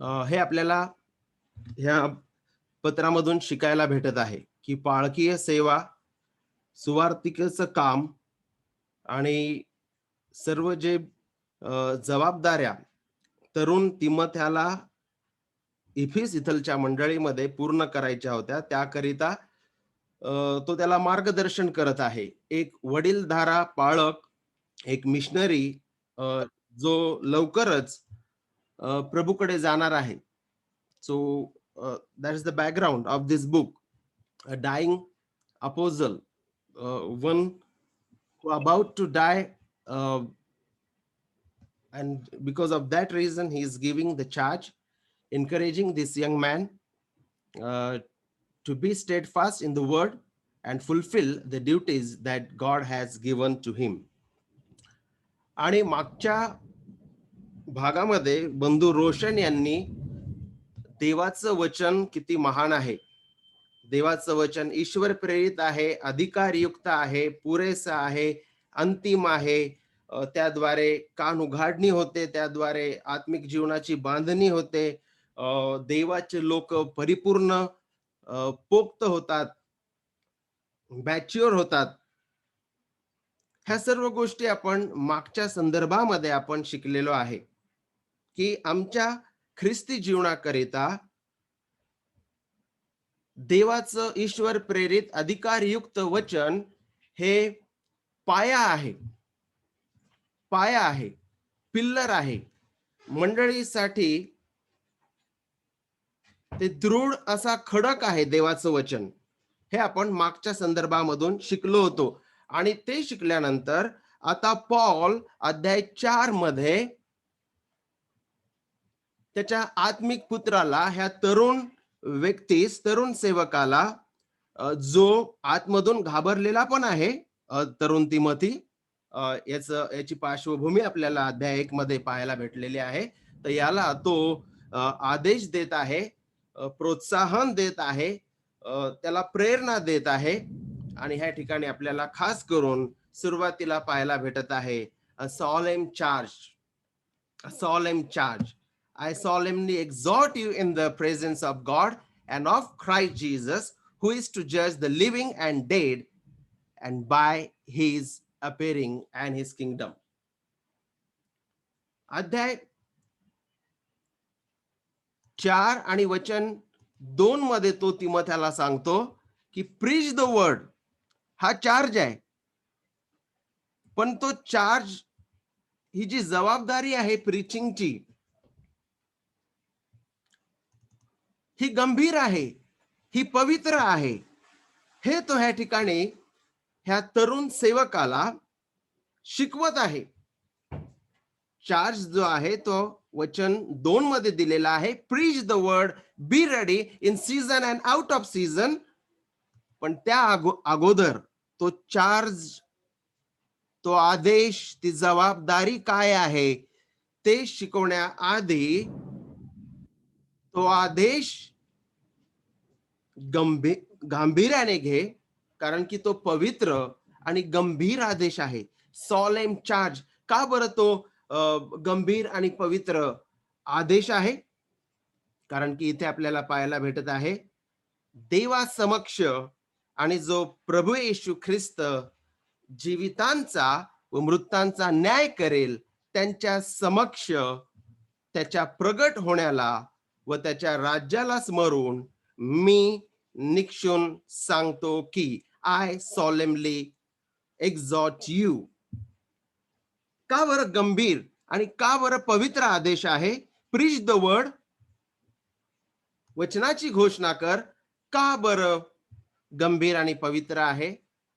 हे आपल्याला ह्या पत्रामधून शिकायला भेटत आहे, की पाळकीय सेवा, सुवार्तिकेचं काम आणि सर्व जे जबाबदाऱ्या तरुण तिमोथ्याला इफिस इथलच्या मंडळीमध्ये पूर्ण करायच्या होत्या. त्याकरिता तो त्याला मार्गदर्शन करत आहे. एक वडीलधारा पाळक, एक मिशनरी जो लवकरच प्रभूकडे जाणार आहे. So that is the background of this book. A dying apostle, one who about to die, uh, and because of that reason, he is giving the charge, encouraging this young man uh, to be steadfast in the word and fulfill the duties that God has given to him. आणि मागच्या भागामध्ये बंधू रोशन यांनी देवाचं वचन किती महान आहे, देवाचं वचन ईश्वर प्रेरित आहे, अधिकारयुक्त आहे, पुरेसं आहे, अंतिम आहे, त्याद्वारे कान उघाडणी होते, त्याद्वारे आत्मिक जीवनाची बांधणी होते, देवाचे लोक परिपूर्ण पोक्त होतात, मॅच्युअर होतात. ह्या सर्व गोष्टी आपण मागच्या संदर्भामध्ये आपण शिकलेलो आहे, की आमच्या ख्रिस्ती जीवनाकरिता देवाचं ईश्वर प्रेरित अधिकारयुक्त वचन हे पाया आहे, पाया आहे, पिल्लर आहे. मंडळीसाठी ते दृढ असा खडक आहे देवाचं वचन. हे आपण मागच्या संदर्भामधून शिकलो होतो. आणि ते शिकल्यानंतर आता पॉल अध्याय 4 मध्ये त्याच्या आत्मिक पुत्राला, ह्या तरुण व्यक्तीस, तरुण सेवकाला, जो आतमधून घाबरलेला पण आहे, तरुण तिमोथी, याची पार्श्वभूमी आपल्याला अध्याय 1 मध्ये पाहायला भेटलेली आहे. तर याला तो आदेश देत आहे, प्रोत्साहन देत आहे, त्याला प्रेरणा देत आहे. आणि ह्या ठिकाणी आपल्याला खास करून सुरुवातीला पाहायला भेटत आहे a solemn charge, a solemn charge. I solemnly exhort you in the presence of God and of Christ Jesus, who is to judge the living and dead, and by his appearing and his kingdom. अध्याय 4 आणि वचन 2 मध्ये तो तिमोथ्याला सांगतो की preach the word. हा charge आहे, पण तो चार्ज, ही जी जबाबदारी आहे प्रीचिंगची, ही गंभीर आहे, ही पवित्र आहे. हे तो ह्या ठिकाणी ह्या तरुण सेवकाला शिकवत आहे. चार्ज जो आहे तो वचन 2 मध्ये दिलेला आहे, preach the word, be ready in season and out of season. पण त्या अगोदर तो चार्ज, तो आदेश, ती जबाबदारी काय आहे ते शिकवण्याआधी तो आदेश गांभीर्याने घे, कारण की तो पवित्र आणि गंभीर आदेश आहे. सॉलेम चार्ज. का बरं तो गंभीर आणि पवित्र आदेश आहे? कारण की इथे आपल्याला पाहायला भेटत आहे, देवा समक्ष आणि जो प्रभू येशू ख्रिस्त जीवितांचा व मृतांचा न्याय करेल, त्यांच्या समक्ष त्याच्या प्रगट होण्याला व त्याच्या राज्याला स्मरून मी निक्षून सांगतो की आय सॉलेमली एक्झॉर्ट यू. का बरं गंभीर आणि का बरं पवित्र आदेश आहे? प्रीच द वर्ड, वचनाची घोषणा कर. का बरं गंभीर आणि पवित्र आहे?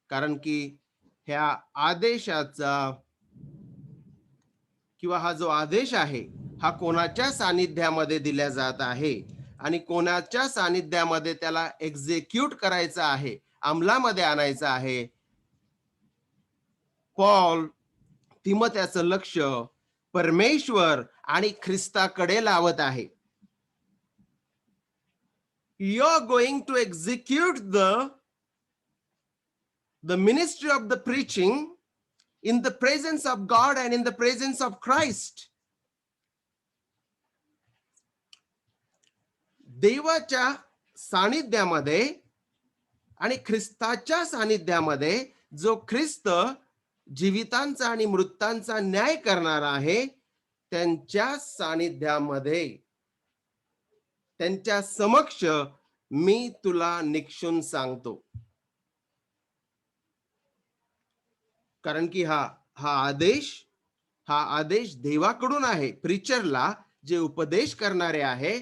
कारण की ह्या आदेशाचा किंवा हा जो आदेश आहे, हा कोणाच्या सानिध्यामध्ये दिल्या जात आहे आणि कोणाच्या सानिध्यामध्ये त्याला एक्झिक्यूट करायचा आहे, अंमलामध्ये आणायचा आहे. पॉल तिमोथ्याचं लक्ष परमेश्वर आणि ख्रिस्ताकडे लावत आहे. You're going to execute the ministry of the preaching in the presence of God and in the presence of Christ. देवाच्या सानिध्यामध्ये आणि ख्रिस्ताच्या सानिध्यामध्ये जो ख्रिस्त जीवितांचा आणि मृतांचा न्याय करणार आहे, त्यांच्या सानिध्यामध्ये, त्यांच्या समक्ष मी तुला निक्षून सांगतो. कारण की हा हा आदेश हा आदेश देवाकडून आहे. प्रीचरला जे उपदेश करणारे आहे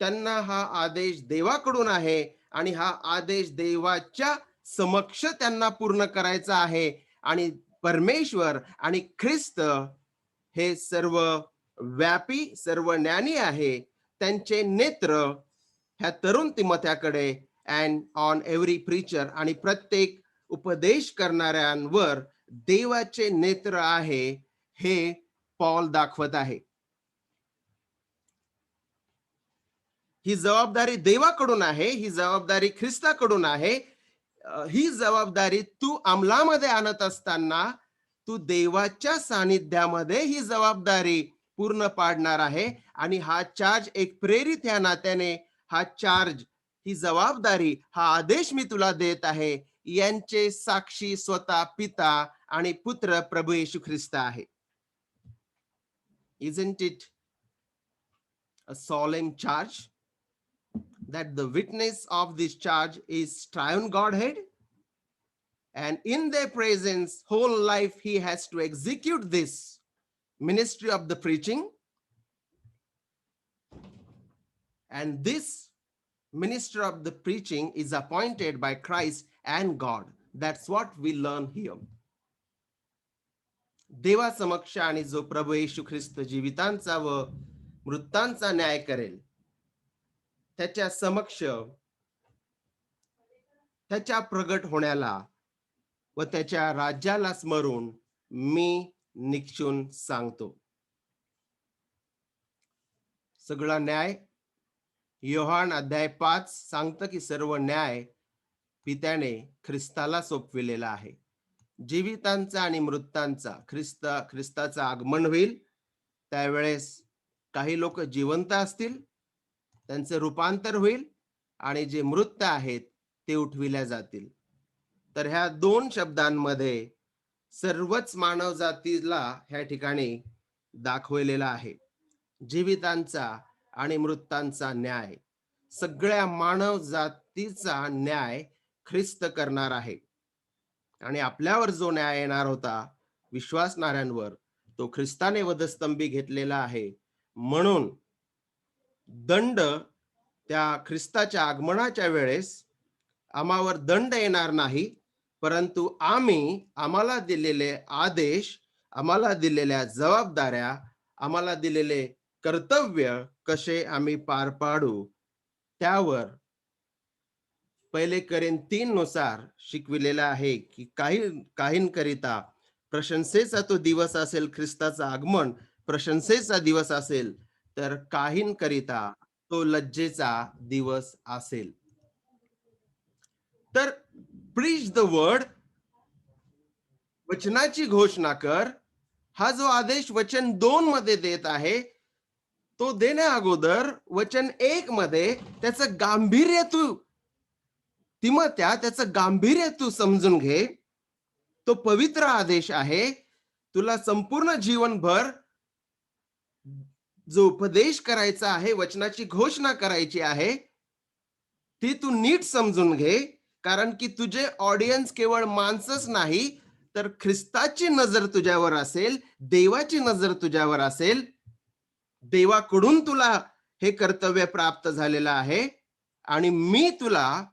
त्यांना हा आदेश देवाकडून आहे आणि हा आदेश देवाच्या समक्ष त्यांना पूर्ण करायचा आहे. आणि परमेश्वर आणि ख्रिस्त हे सर्व व्यापी, सर्व ज्ञानी आहे. त्यांचे नेत्र ह्या तरुण तिमोथ्याकडे अँड ऑन एव्हरी प्रीचर, आणि प्रत्येक उपदेश करणाऱ्यांवर देवाचे नेत्र आहे हे पॉल दाखवत आहे. ही जबाबदारी देवाकडून आहे, ही जबाबदारी ख्रिस्ताकडून आहे. ही जबाबदारी तू अंमलामध्ये आणत असताना तू देवाच्या सानिध्यामध्ये ही जबाबदारी पूर्ण पाडणार आहे. आणि हा चार्ज एक प्रेरित या नात्याने, हा चार्ज, ही जबाबदारी, हा आदेश मी तुला देत आहे, यांचे साक्षी स्वतः पिता आणि पुत्र प्रभू येशू ख्रिस्त आहे. Isn't it a solemn charge that the witness of this charge is triune Godhead? And in their presence, whole life he has to execute this ministry of the preaching. And this minister of the preaching is appointed by Christ and God. That's what we learn here. देवा समक्ष आणि जो प्रभू येशू ख्रिस्त जीवितांचा व मृतांचा न्याय करेल, त्याच्या समक्ष त्याच्या प्रगट होण्याला व त्याच्या राज्याला स्मरून मी निक्षून सांगतो. सगळा न्याय, योहान अध्याय 5 सांगतं की सर्व न्याय पित्याने ख्रिस्ताला सोपविलेला आहे. जीवितांचा आणि मृतांचा, ख्रिस्ताचं आगमन होईल, त्यावेळेस काही लोक जिवंत असतील, त्यांचे रूपांतर होईल, आणि जे मृत आहेत ते उठविल्या जातील. तर ह्या दोन शब्दांमध्ये सर्वच मानव जातीला ह्या ठिकाणी दाखवलेला आहे. जीवितांचा आणि मृतांचा न्याय, सगळ्या मानव जातीचा न्याय ख्रिस्त करणार आहे. आणि आपल्यावर जो न्याय येणार होता विश्वासणाऱ्यांवर, तो ख्रिस्ताने वधस्तंभी घेतलेला आहे. म्हणून दंड त्या ख्रिस्ताच्या आगमनाच्या वेळेस आम्हावर दंड येणार नाही, परंतु आम्हाला दिलेले आदेश, आम्हाला दिलेल्या जबाबदाऱ्या, आम्हाला दिलेले कर्तव्य कसे आम्ही पार पाडू, त्यावर पहिले करीन 3 नुसार शिकविलेला आहे की काहींकरिता प्रशंसेचा तो दिवस असेल, ख्रिस्ताचा आगमन प्रशंसेचा दिवस असेल, तर काहींकरिता तो लज्जेचा दिवस असेल. तर प्रीच द वर्ड, वचनाची घोषणा कर, हा जो आदेश वचन 2 मध्ये देत आहे, तो देण्या अगोदर वचन 1 मध्ये त्याचं गांभीर्य त्याचं गांभीर्य तू समजून घे. तो पवित्र आदेश आहे. तुला संपूर्ण जीवनभर जो उपदेश करायचा आहे, वचनाची घोषणा करायची आहे, ती तू नीट समजून घे. कारण की तुझे ऑडियन्स केवळ माणसंच नाही, तर ख्रिस्ताची नजर तुझ्यावर असेल, देवाची नजर तुझ्यावर असेल. देवाकडून तुला हे कर्तव्य प्राप्त झालेलं आहे. आणि मी तुला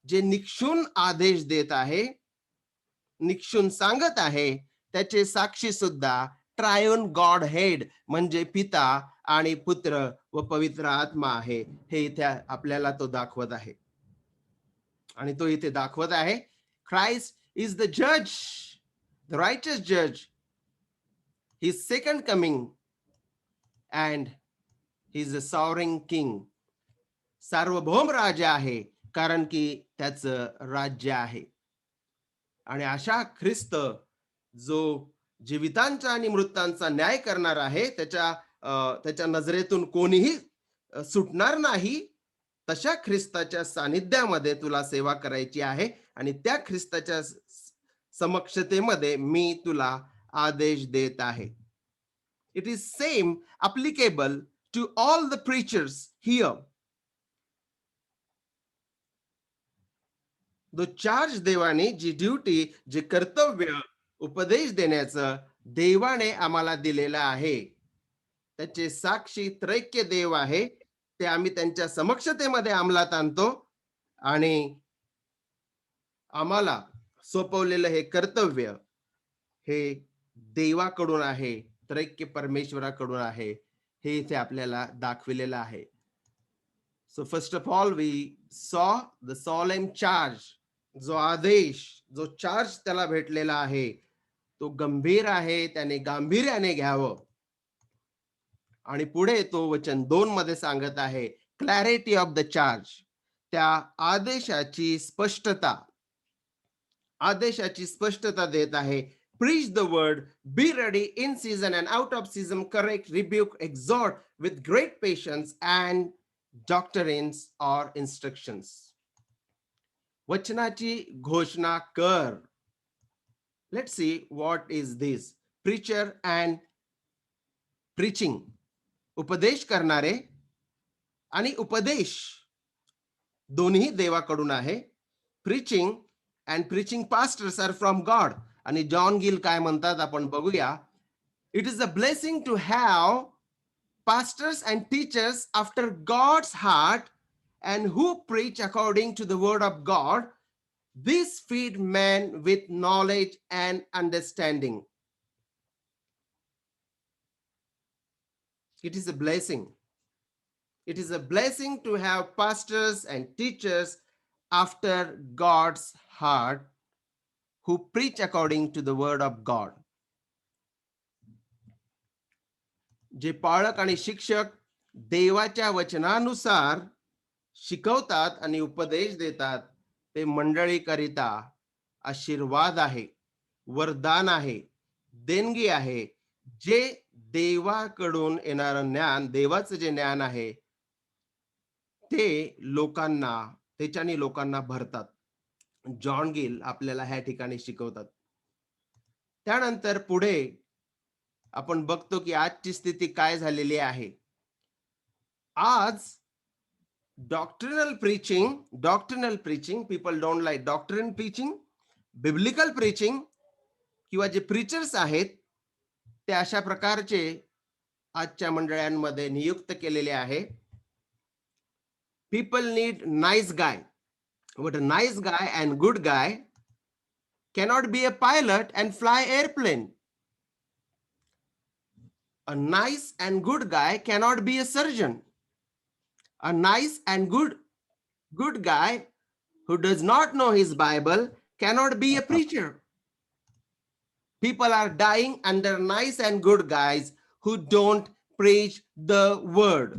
जे निक्षून आदेश देत आहे, निक्षून सांगत आहे, त्याचे साक्षी सुद्धा ट्रायन गॉड हेड म्हणजे पिता आणि पुत्र व पवित्र आत्मा आहे. हे इथे आपल्याला तो दाखवत आहे. आणि तो इथे दाखवत आहे, Christ is the judge, the righteous judge. His second coming, and he is the sovereign king. सार्वभौम राजा आहे, कारण की त्याचं राज्य आहे. आणि अशा ख्रिस्त जो जीवितांचा आणि मृतांचा न्याय करणार आहे, त्याच्या नजरेतून कोणीही सुटणार नाही. तशा ख्रिस्ताच्या सानिध्यामध्ये तुला सेवा करायची आहे आणि त्या ख्रिस्ताच्या समक्षतेमध्ये मी तुला आदेश देत आहे. It is same applicable to all the preachers here. The charge देवाने जी ड्युटी, जे कर्तव्य उपदेश देण्याचं देवाने आम्हाला दिलेलं आहे, त्याचे साक्षी त्रैक्य देव आहे, ते आम्ही त्यांच्या समक्षतेमध्ये अंमलात आणतो आणि आम्हाला सोपवलेलं हे कर्तव्य हे देवाकडून आहे, त्रैक्य परमेश्वराकडून आहे, हे इथे आपल्याला दाखविलेलं आहे. So first of all we saw the solemn charge, जो आदेश, जो चार्ज त्याला भेटलेला आहे तो गंभीर आहे, त्याने गांभीर्याने घ्यावं. आणि पुढे तो वचन 2 मध्ये सांगत आहे क्लॅरिटी ऑफ द चार्ज, त्या आदेशाची स्पष्टता, आदेशाची स्पष्टता देत आहे. Preach the word, be ready in season and out of season, correct, rebuke, exhort with great patience and doctrines or instructions. वचनाची घोषणा कर. Let's see what is this. Preacher and preaching. उपदेश करणारे आणि उपदेश दोन्ही देवाकडून आहे. Preaching and preaching pastors are from God. आणि John gill काय म्हणतात आपण बघूया. It is a blessing to have pastors and teachers after God's heart and who preach according to the word of God. This feed man with knowledge and understanding. It is a blessing. It is a blessing to have pastors and teachers after God's heart who preach according to the word of God. जे पाळक आणि शिक्षक देवाच्या वचनानुसार शिकवतात आणि उपदेश देतात, ते मंडळीकरिता आशीर्वाद आहे, वरदान आहे, देणगी आहे. जे देवाकडून येणारं ज्ञान, देवाचं जे ज्ञान आहे ते लोकांना, त्याच्याने लोकांना भरतात. जॉन गिल आपल्याला ह्या ठिकाणी शिकवतात. त्यानंतर पुढे आपण बघतो की आजची स्थिती काय झालेली आहे. आज doctrinal preaching, people don't like doctrine preaching, biblical preaching किंवा जे प्रीचर्स आहेत ते अशा प्रकारचे आजच्या मंडळांमध्ये नियुक्त केलेले आहे. People need nice guy, but a nice guy and good guy cannot be a pilot and fly airplane. A nice and good guy cannot be a surgeon. A nice and good guy who does not know his Bible cannot be a preacher. People are dying under nice and good guys who don't preach the word.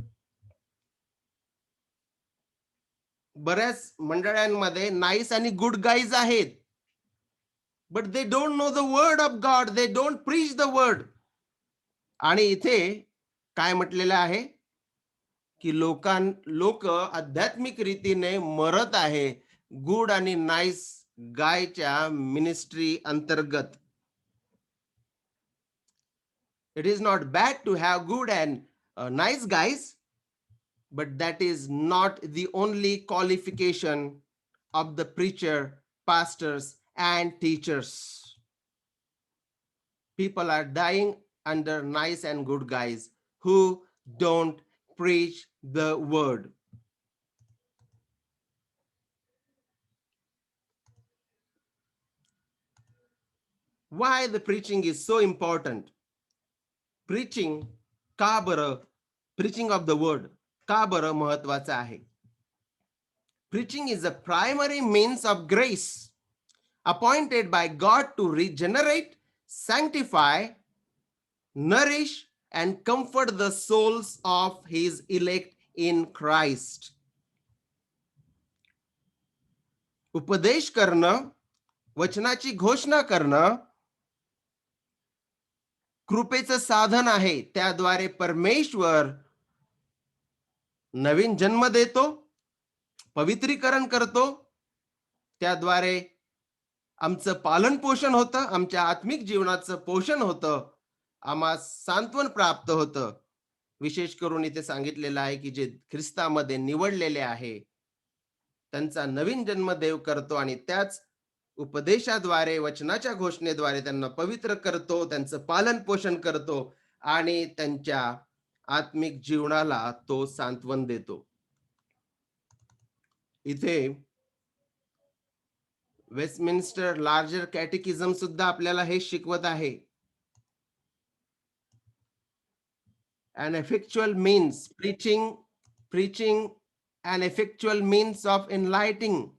बऱ्याच मंडळांमध्ये nice आणि good guys आहेत, but they don't know the word of God, they don't preach the word. आणि इथे काय म्हटलेलं आहे की लोक आध्यात्मिक रीतीने मरत आहे गुड आणि नाईस गायच्या मिनिस्ट्री अंतर्गत. It is not bad to have good and nice guys, but that is not the only qualification of the preacher, pastors, and teachers. People are dying under nice and good guys who don't preach the word. Why the preaching is so important? Preaching का बरं, preaching of the word का बरं महत्वाचं आहे? Preaching is a primary means of grace appointed by God to regenerate, sanctify, nourish, and comfort the souls of his elect in Christ. उपदेश करणं, वचनाची घोषणा करणं कृपेचं साधन आहे. त्याद्वारे परमेश्वर नवीन जन्म देतो, पवित्रीकरण करतो, त्याद्वारे आमचं पालन पोषण होतं, आमच्या आत्मिक जीवनाचं पोषण होतं, आम्हास सांत्वन प्राप्त होतं. विशेष करून इथे सांगितलेलं आहे, की जे ख्रिस्तामध्ये निवडलेले आहे, त्यांचा नवीन जन्म देव करतो आणि त्याच उपदेशाद्वारे, वचनाच्या घोषणेद्वारे त्यांना पवित्र करतो, त्यांचं पालन पोषण करतो आणि त्यांच्या आत्मिक जीवनाला तो सांत्वन देतो. इथे वेस्टमिन्स्टर लार्जर कॅटेकिझम सुद्धा आपल्याला हे शिकवत आहे. An effectual means preaching an effectual means of enlightening,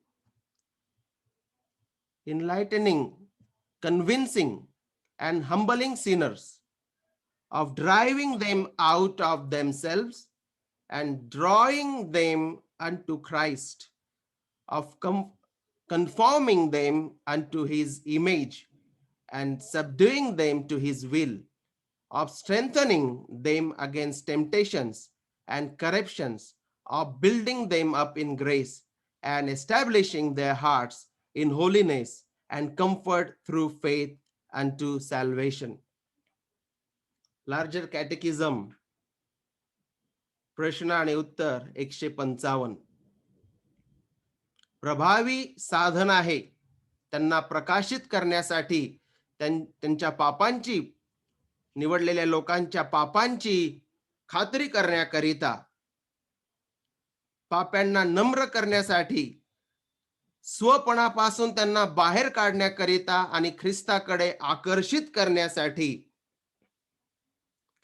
convincing and humbling sinners, of driving them out of themselves and drawing them unto Christ, of conforming them unto his image and subduing them to his will, of strengthening them against temptations and corruptions, of building them up in grace and establishing their hearts in holiness and comfort through faith unto salvation. Larger catechism प्रश्न आणि उत्तर 155. प्रभावी साधन आहे त्यांना प्रकाशित करण्यासाठी, त्यांच्या पापांची, निवडलेल्या लोकांच्या पापांची खात्री करण्याकरिता, पाप्यांना नम्र करण्यासाठी, स्वपणापासून त्यांना बाहेर काढण्याकरिता आणि ख्रिस्ताकडे आकर्षित करण्यासाठी,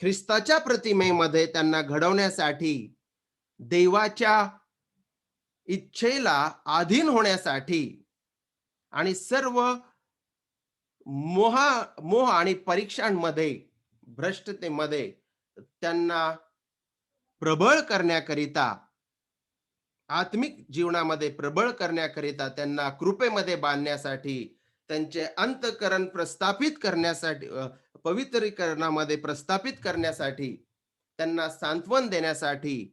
ख्रिस्ताच्या प्रतिमेमध्ये त्यांना घडवण्यासाठी, देवाच्या इच्छेला अधीन होण्यासाठी आणि सर्व मोह आणि परीक्षांमध्ये, भ्रष्टतेमध्ये त्यांना प्रबळ करण्याकरिता, आत्मिक जीवनामध्ये प्रबळ करण्याकरिता, त्यांना कृपेमध्ये बांधण्यासाठी, त्यांचे अंतःकरण प्रस्थापित करण्यासाठी, पवित्रीकरणामध्ये प्रस्थापित करण्यासाठी, त्यांना सांत्वन देण्यासाठी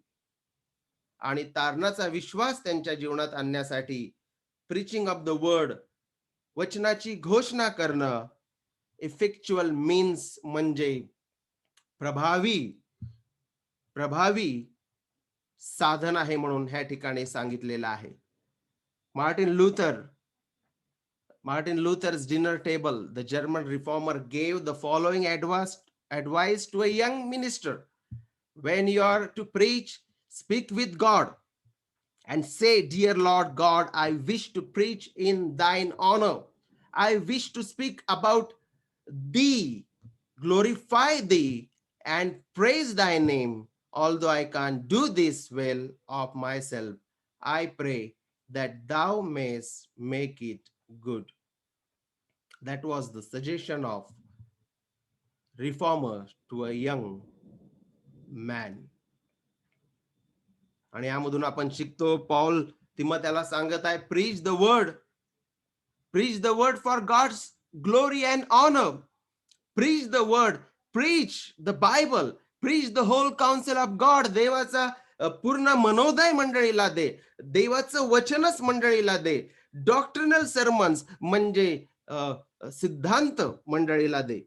आणि तारणाचा विश्वास त्यांच्या जीवनात आणण्यासाठी प्रीचिंग ऑफ द वर्ड, वचनाची घोषणा करणं, इफेक्च्युअल मीन्स म्हणजे प्रभावी साधन आहे म्हणून ह्या ठिकाणी सांगितलेलं आहे. Martin Luther's dinner table, the German reformer, gave the following advice to a young minister: when you are to preach, speak with God and say, dear Lord God, I wish to preach in thine honor. I wish to speak about thee, glorify thee, and praise thy name. Although I can't do this well of myself, I pray that thou mayst make it good. That was the suggestion of reformer to a young man. आणि यामधून आपण शिकतो, पौल तिमोथेला सांगत आहे, preach the word for God's glory and honor. Preach the word, preach the Bible, preach the whole counsel of God. देवाचा पूर्ण मनोदय मंडळीला दे, देवाचं वचनच मंडळीला दे. Doctrinal sermons म्हणजे सिद्धांत मंडळीला दे,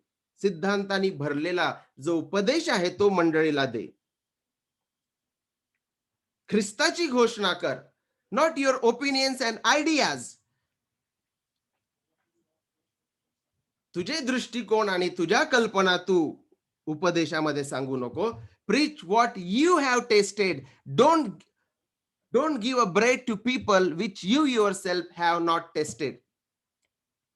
सिद्धांतांनी भरलेला जो उपदेश आहे तो मंडळीला दे. ख्रिस्ताची घोषणा कर, not your opinions and ideas. तुझे दृष्टिकोन आणि तुझ्या कल्पना तू उपदेशामध्ये सांगू नको. Preach what you have tasted. Don't give a bread to people which you yourself have not tasted.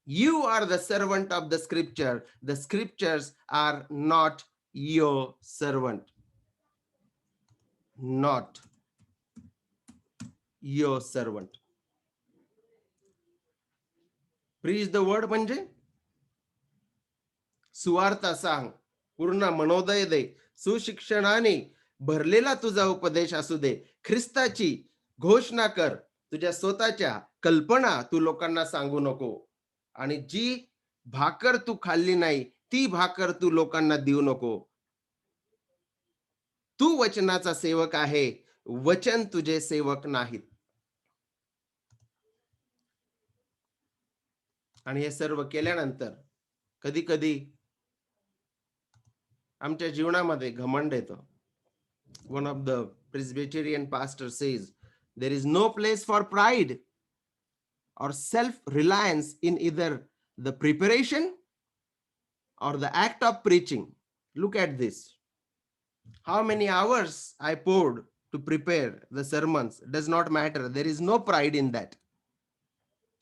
You are the servant of the scripture. The scriptures are not your servant. Not your servant. Preach the word म्हणजे सुवार्ता सांग, पूर्ण मनोदय दे, सुशिक्षणाने भरलेला तुझा उपदेश असू दे. ख्रिस्ताची घोषणा कर. तुझ्या स्वतःच्या कल्पना तू लोकांना सांगू नको. आणि जी भाकर तू खाल्ली नाही ती भाकर तू लोकांना देऊ नको. तू वचनाचा सेवक आहे, वचन तुझे सेवक नाहीत. आणि हे सर्व केल्यानंतर कधी कधी आमच्या जीवनामध्ये घमंड येतं. One of the Presbyterian pastor says, there is no place for pride or self-reliance in either the preparation or the act of preaching. Look at this. How many hours I poured to prepare the sermons does not matter. There is no pride in that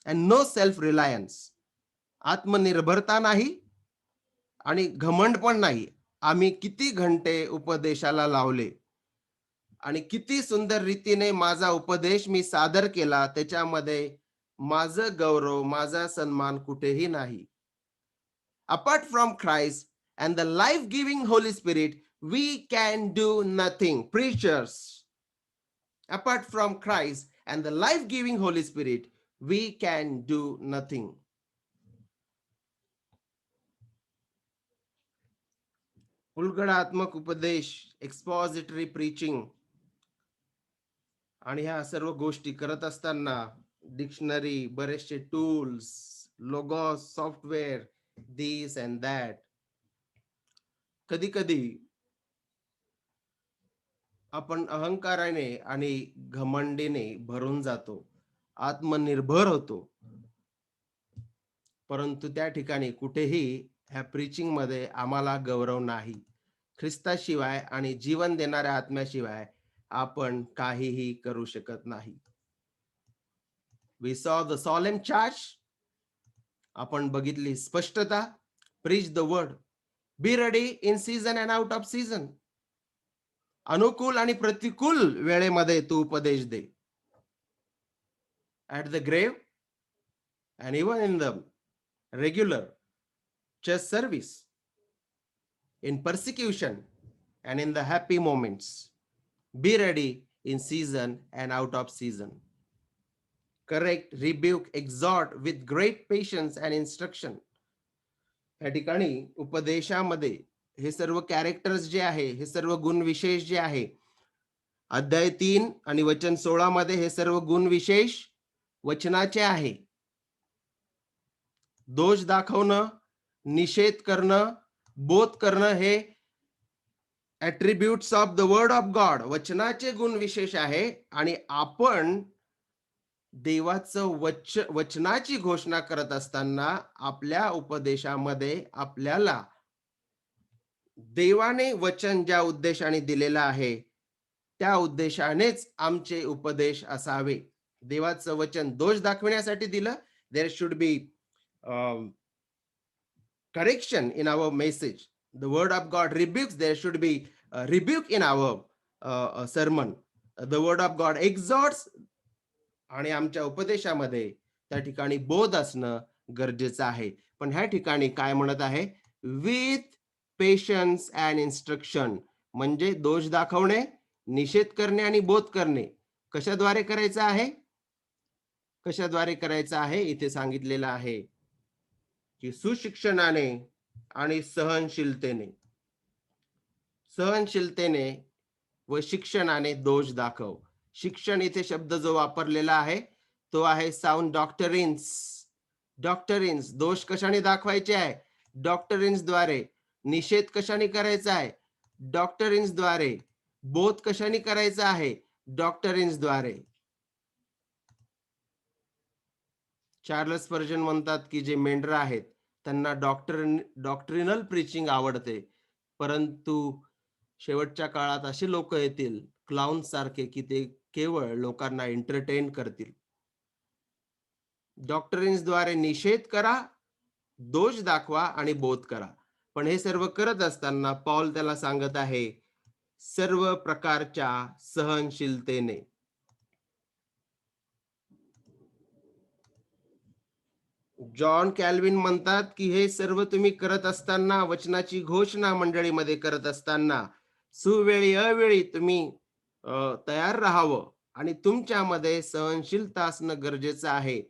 and no self-reliance. आत्मनिर्भरता नाही आणि घमंड पण नाही. आम्ही किती घंटे उपदेशाला लावले आणि किती सुंदर रीतीने माझा उपदेश मी सादर केला, त्याच्यामध्ये माझं गौरव, माझा सन्मान कुठेही नाही. Apart from Christ and the life-giving Holy Spirit, we can do nothing. Preachers, apart from Christ and the life-giving Holy Spirit, we can do nothing. उलगडात्मक उपदेश, एक्सपॉजिटरी प्रीचिंग आणि ह्या सर्व गोष्टी करत असताना डिक्शनरी, बरेचसे tools, logos, software, this and that. कधी कधी आपण अहंकाराने आणि घमंडीने भरून जातो, आत्मनिर्भर होतो, परंतु त्या ठिकाणी कुठेही ह्या प्रीचिंग मध्ये आम्हाला गौरव नाही. ख्रिस्ताशिवाय आणि जीवन देणाऱ्या आत्म्याशिवाय आपण काहीही करू शकत नाही. We saw the solemn charge. आपण बघितली स्पष्टता. Preach the word. Be ready in season and out of season. अनुकूल आणि प्रतिकूल वेळेमध्ये तू उपदेश दे. At the grave and even in the regular church service, in persecution and in the happy moments. Be ready in season and out of season. Correct, rebuke, exhort with great patience and instruction. या ठिकाणी उपदेशामध्ये हे सर्व characters जे आहे, हे सर्व गुण विशेष जे आहे, अध्याय 3 आणि वचन 16 मध्ये हे सर्व गुण विशेष वचनाचे आहे. दोष दाखवणं, निषेध करणं, बोध करणं हे attributes of the word of God, वचनाचे गुण विशेष आहे. आणि आपण देवाचं वचनाची घोषणा करत असताना आपल्या उपदेशामध्ये आपल्याला देवाने वचन ज्या उद्देशाने दिलेलं आहे त्या उद्देशानेच आमचे उपदेश असावे. देवाचं वचन दोष दाखवण्यासाठी दिलं. There should be correction in our message. The word of God rebukes. There should be a rebuke in our sermon. The word of God exhorts. आणि आमच्या उपदेशामध्ये त्या ठिकाणी बोध असणं गरजेचं आहे. पण ह्या ठिकाणी काय म्हणत आहे? With patience and instruction. म्हणजे दोष दाखवणे, निषेध करणे आणि बोध करणे कशाद्वारे करायचं आहे? कशाद्वारे करायचं आहे? इथे सांगितलेलं आहे की सुशिक्षणाने आणि सहनशीलतेने. सहनशीलतेने व शिक्षणाने दोष दाखव. शिक्षण इथे शब्द जो वापरलेला आहे तो आहे साऊंड डॉक्टरिन्स. डॉक्टरिन्स. दोष कशाने दाखवायचे आहे? डॉक्टरिन्स द्वारे. निषेध कशाने करायचा आहे? डॉक्टरिन्स द्वारे. बोध कशाने करायचा आहे? डॉक्टरिन्स द्वारे. चार्ल्स स्पर्जन म्हणतात की जे मेंढर आहेत त्यांना डॉक्ट्रिनल प्रीचिंग आवडते, परंतु शेवटच्या काळात असे लोक येतील क्लाउन सारखे की ते केवळ लोकांना एंटरटेन करतील. डॉक्टरिन्स द्वारे निषेध करा, दोष दाखवा आणि बोध करा. पण हे सर्व करत असताना पॉल त्याला सांगत आहे सर्व प्रकारच्या सहनशीलतेने. जॉन कॅल्विन म्हणतात की हे सर्व तुम्ही करत असताना, वचनाची घोषणा मंडळीमध्ये करत असताना सुवेळी अवेळी तुम्ही तयार राहावं आणि तुमच्यामध्ये सहनशीलता असणं गरजेचं आहे.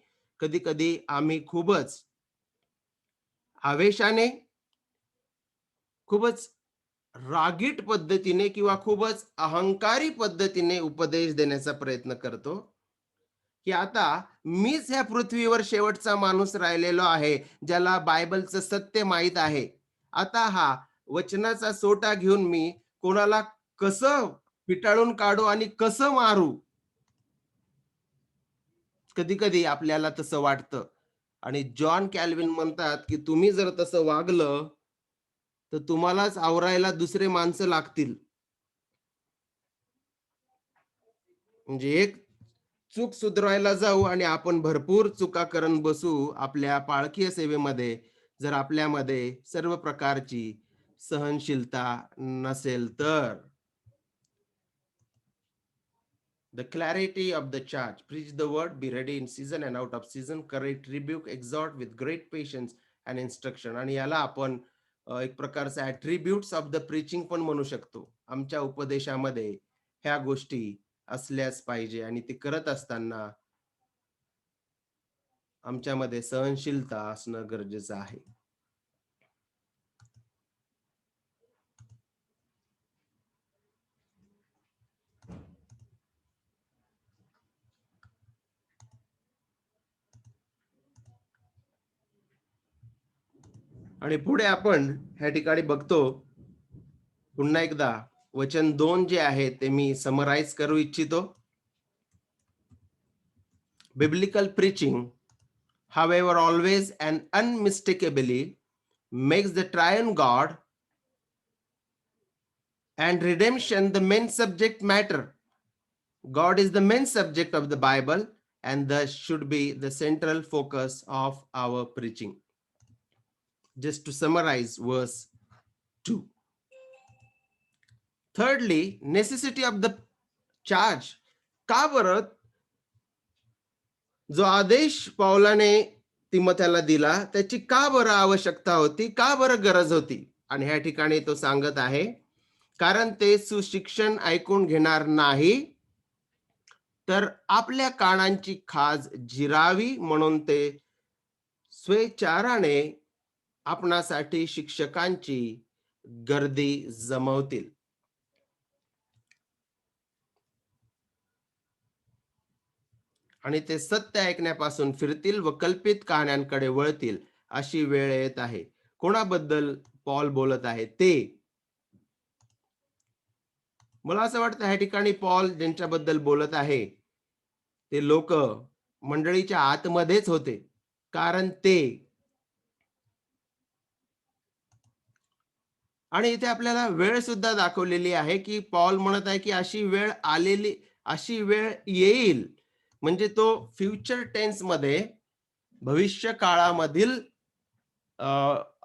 कधी कधी आम्ही खूपच आवेशाने, खूपच रागीट पद्धतीने किंवा खूपच अहंकारी पद्धतीने उपदेश देण्याचा प्रयत्न करतो की आता मीच ह्या पृथ्वीवर शेवटचा माणूस राहिलेलो आहे, ज्याला बायबलचं सत्य माहीत आहे. आता हा वचनाचा सोटा घेऊन मी कोणाला कसं पिटाळून काढू आणि कसं मारू? कधी-कधी आपल्याला तसं वाटतं. आणि जॉन कॅल्विन म्हणतात, की तुम्ही जर तसं वागलं, तर तुम्हालाच आवरायला दुसरे माणसं लागतील. म्हणजे एक चूक सुधारायला जाऊ आणि आपण भरपूर चुका करत बसू आपल्या पाळकीय सेवेमध्ये, जर आपल्यामध्ये सर्व प्रकारची सहनशीलता नसेल तर. The clarity of the charge. Preach the word, be ready in season and out of season. Correct, rebuke, exhort with great patience and instruction. आणि याला आपण एक प्रकारचा ॲट्रिब्यूट्स ऑफ द प्रीचिंग पण म्हणू शकतो. आमच्या उपदेशामध्ये ह्या गोष्टी असल्याच पाहिजे आणि ते करत असताना आमच्यामध्ये सहनशीलता असणं गरजेचं आहे. आणि पुढे आपण ह्या ठिकाणी बघतो, पुन्हा एकदा वचन 2 जे आहे ते मी समराईज करू इच्छितो. Biblical preaching, however, always and unmistakably makes the triune God and redemption the main subject matter. God is the main subject of the Bible and thus should be the central focus of our preaching. Just to summarize verse 2. Thirdly, necessity of the charge. का बरं जो आदेश पौलाने तिमोथेला दिला त्याची का बरं आवश्यकता होती, का बरं गरज होती? आणि ह्या ठिकाणी तो सांगत आहे, कारण ते सुशिक्षण ऐकून घेणार नाही, तर आपल्या कानांची खाज जिरावी म्हणून ते स्वेच्छाने आपणासाठी शिक्षकांची गर्दी जमवतील. आणि ते सत्य ऐकण्यापासून फिरतील व कल्पित कहाण्यांकडे वळतील, अशी वेळ येत आहे. कोणाबद्दल पॉल बोलत आहे ते? मला असं वाटतं ह्या ठिकाणी पॉल ज्यांच्याबद्दल बोलत आहे, ते लोक मंडळीच्या आतमध्येच होते. कारण ते आणि इथे आपल्याला वेळ सुद्धा दाखवलेली आहे, की पॉल म्हणत आहे, की अशी वेळ येईल. म्हणजे तो फ्युचर टेन्समध्ये भविष्य काळामधील अ,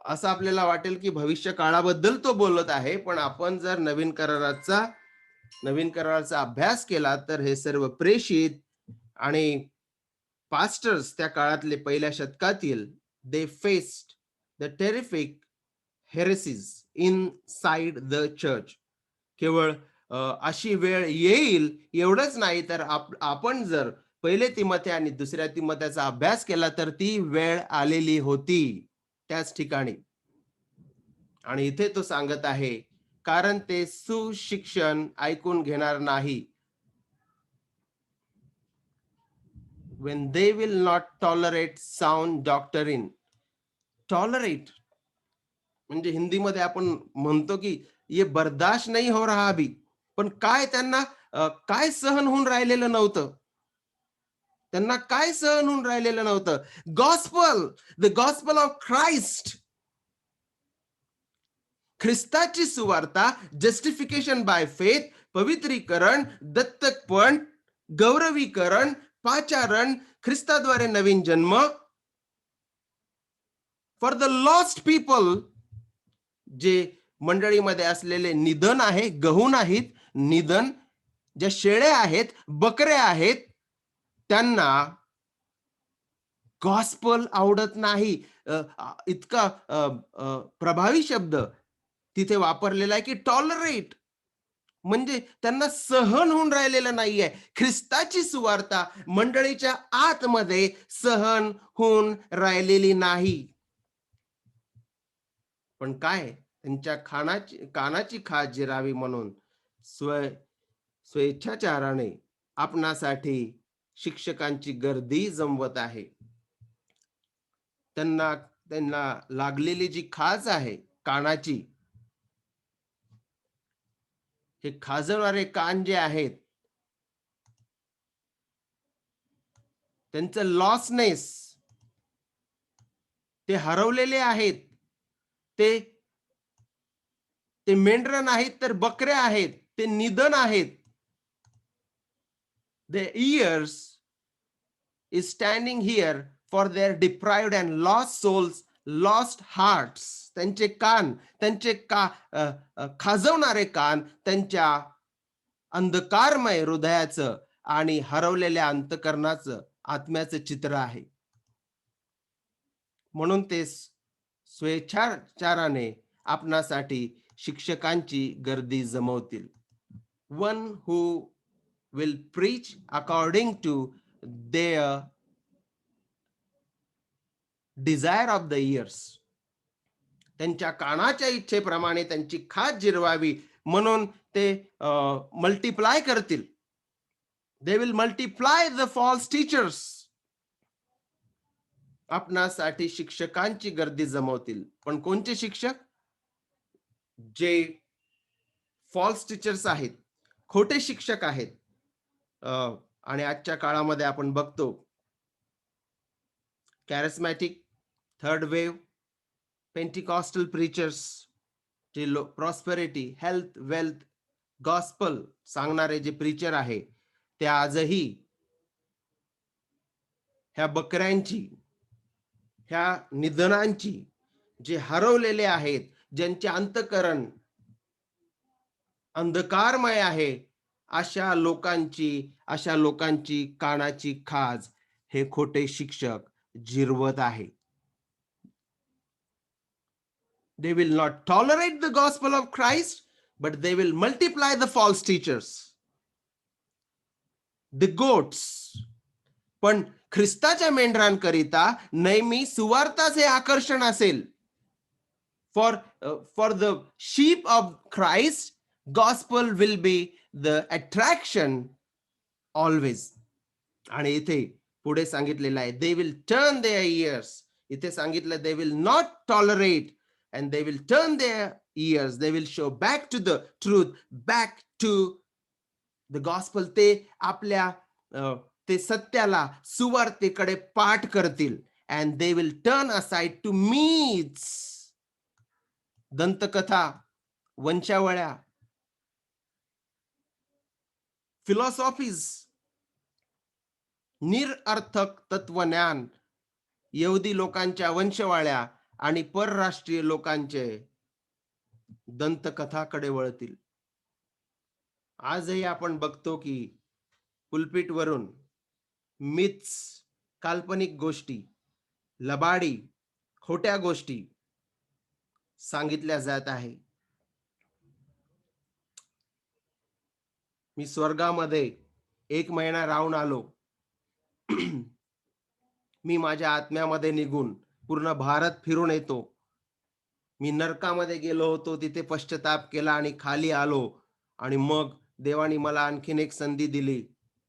असं आपल्याला वाटेल, की भविष्य काळाबद्दल तो बोलत आहे. पण आपण जर नवीन कराराचा अभ्यास केला, तर हे सर्व प्रेषित आणि पास्टर्स त्या काळातले पहिल्या शतकातील they faced the terrific heresies inside the church. केवळ अशी वेळ येईल एवढंच नाही, तर आपण जर पहिले तिमोथे आणि दुसऱ्या तिमोथेचा अभ्यास केला, तर ती वेळ आलेली होती त्याच ठिकाणी. आणि इथे तो सांगत आहे, कारण ते सुशिक्षण ऐकून घेणार नाही. When they will not tolerate sound doctrine. Tolerate म्हणजे हिंदीमध्ये आपण म्हणतो, की ये बर्दाश्त नहीं हो रहा अभी. पण काय त्यांना काय सहन होऊन राहिलेलं नव्हतं? त्यांना काय सहन होऊन राहिलेलं नव्हतं? Gospel, the gospel of Christ. ख्रिस्ताची सुवार्ता, जस्टिफिकेशन बाय फेथ, पवित्रीकरण, दत्तकपण, गौरवीकरण, पाचारण, ख्रिस्ताद्वारे नवीन जन्म, फॉर द लॉस्ट पीपल, जे मंडळीमध्ये असलेले निधन आहे, गहू नाहीत, निधन, ज्या शेळ्या आहेत, बकऱ्या आहेत, त्यांना गॉस्पल आवडत नाही. इतका प्रभावी शब्द तिथे वापरलेला आहे, की टॉलरेट. म्हणजे त्यांना सहन होऊन राहिलेलं नाहीये. ख्रिस्ताची सुवार्ता मंडळीच्या आतमध्ये सहन होऊन राहिलेली नाही. पण काय? त्यांच्या कानाची खाज जिरावी म्हणून स्वेच्छाचाराने आपणासाठी शिक्षकांची गर्दी जमवत आहे. त्यांना त्यांना लागलेली जी खाज आहे कानाची, हे खाजवणारे कान जे आहेत, त्यांचं लॉसनेस, ते हरवलेले आहेत. ते ते मेंढरं नाहीत तर बकऱ्या आहेत. ते निधन आहेत. The ears is standing here for their deprived and lost souls, lost hearts. त्यांचे कान, त्यांचे खाजवणारे कान त्यांच्या अंधकारमय हृदयाचं आणि हरवलेल्या अंतकरणाचं, आत्म्याचं चित्र आहे. म्हणून ते स्वेच्छाचाराने आपणासाठी शिक्षकांची गर्दी जमवतील. One who will preach according to their desire of the ears. त्यांच्या कानाच्या इच्छेप्रमाणे त्यांची खाज जिरवावी म्हणून ते मल्टिप्लाय करतील. They will multiply the false teachers. आपणासाठी शिक्षकांची गर्दी जमवतील. पण कोणते शिक्षक? जे फॉल्स टीचर्स आहेत, खोटे शिक्षक आहेत. आणि आजच्या काळामध्ये आपण बघतो कॅरिस्मॅटिक, थर्ड वेव्ह, पेंटिकॉस्टल प्रीचर्स, जे प्रॉस्पेरिटी, हेल्थ, वेल्थ, गॉस्पल सांगणारे जे प्रीचर आहे, ते आजही ह्या बकऱ्यांची, ह्या निधनांची, जे हरवलेले आहेत, ज्यांचे अंतकरण अंधकारमय आहे, अशा लोकांची कानाची खाज हे खोटे शिक्षक जिरवत आहे. They will not tolerate the gospel of Christ, but they will multiply the false teachers, the goats. पण ख्रिस्ताच्या मेंढरांकरिता नेहमी सुवार्ताचे आकर्षण असेल. For the sheep of Christ, gospel will be the attraction always. आणि इथे पुढे सांगितलेलं आहे, they will turn their ears. इथे सांगितलं they will not tolerate and they will turn their ears. They will show back to the truth, back to the gospel. ते सत्याला, सुवार्तेकडे पाठ करतील. And they will turn aside to myths. दंतकथा, वंशावळ्या, philosophies, निरर्थक तत्वज्ञान, यहुदी लोकांच्या वंशवाळ्या आणि परराष्ट्रीय लोकांचे दंतकथाकडे वळतील. आजही आपण बघतो की पुलपिटवरून मिथ्स, काल्पनिक गोष्टी, लबाडी, खोट्या गोष्टी सांगितल्या जात आहे. मी स्वर्गामध्ये 1 महिना राहून आलो. मी माझ्या आत्म्यामध्ये निघून पूर्ण भारत फिरून येतो. मी नरकामध्ये गेलो होतो, तिथे पश्चाताप केला आणि खाली आलो आणि मग देवाने मला आणखीन एक संधी दिली.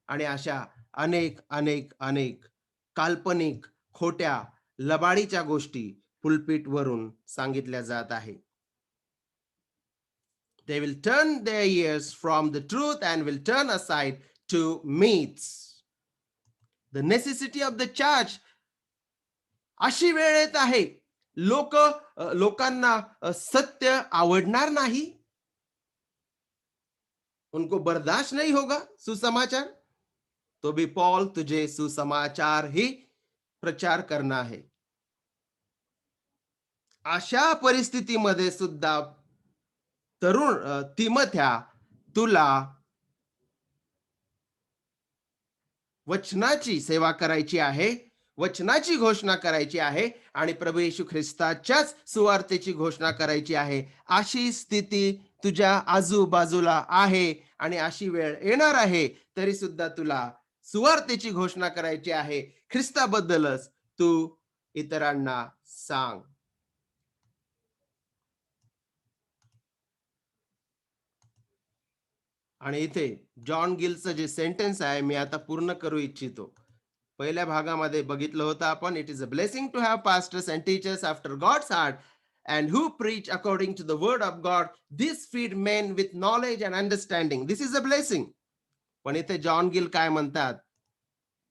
आणि अशा अनेक अनेक अनेक काल्पनिक, खोट्या, लबाडीच्या गोष्टी पुलपिटवरून सांगितल्या जात आहे. They will turn their ears from the truth and will turn aside to myths. The necessity of the church. अशी वेळ येत आहे, लोकांना सत्य आवडणार नाही. उनको बर्दाश्त नहीं होगा सुसमाचार, तो भी पॉल तुझे सुसमाचार ही प्रचार करना है. अशा परिस्थितीमध्ये सुद्धा तरुण तिमोथ्या, तुला वचनाची सेवा करायची आहे, वचनाची घोषणा करायची आहे आणि प्रभू येशू ख्रिस्ताच्याच सुवार्तेची घोषणा करायची आहे. अशी स्थिती तुझ्या आजूबाजूला आहे आणि अशी वेळ येणार आहे, तरी सुद्धा तुला सुवार्तेची घोषणा करायची आहे. ख्रिस्ताबद्दलच तू इतरांना सांग. आणि इथे जॉन गिलचं जे सेंटेन्स आहे मी आता पूर्ण करू इच्छितो. पहिल्या भागामध्ये बघितलं होतं आपण, it is a blessing to have pastors and teachers after God's heart and who preach according to the word of God. This feed men with knowledge and understanding. This is a blessing. पण इथे John gill काय म्हणतात?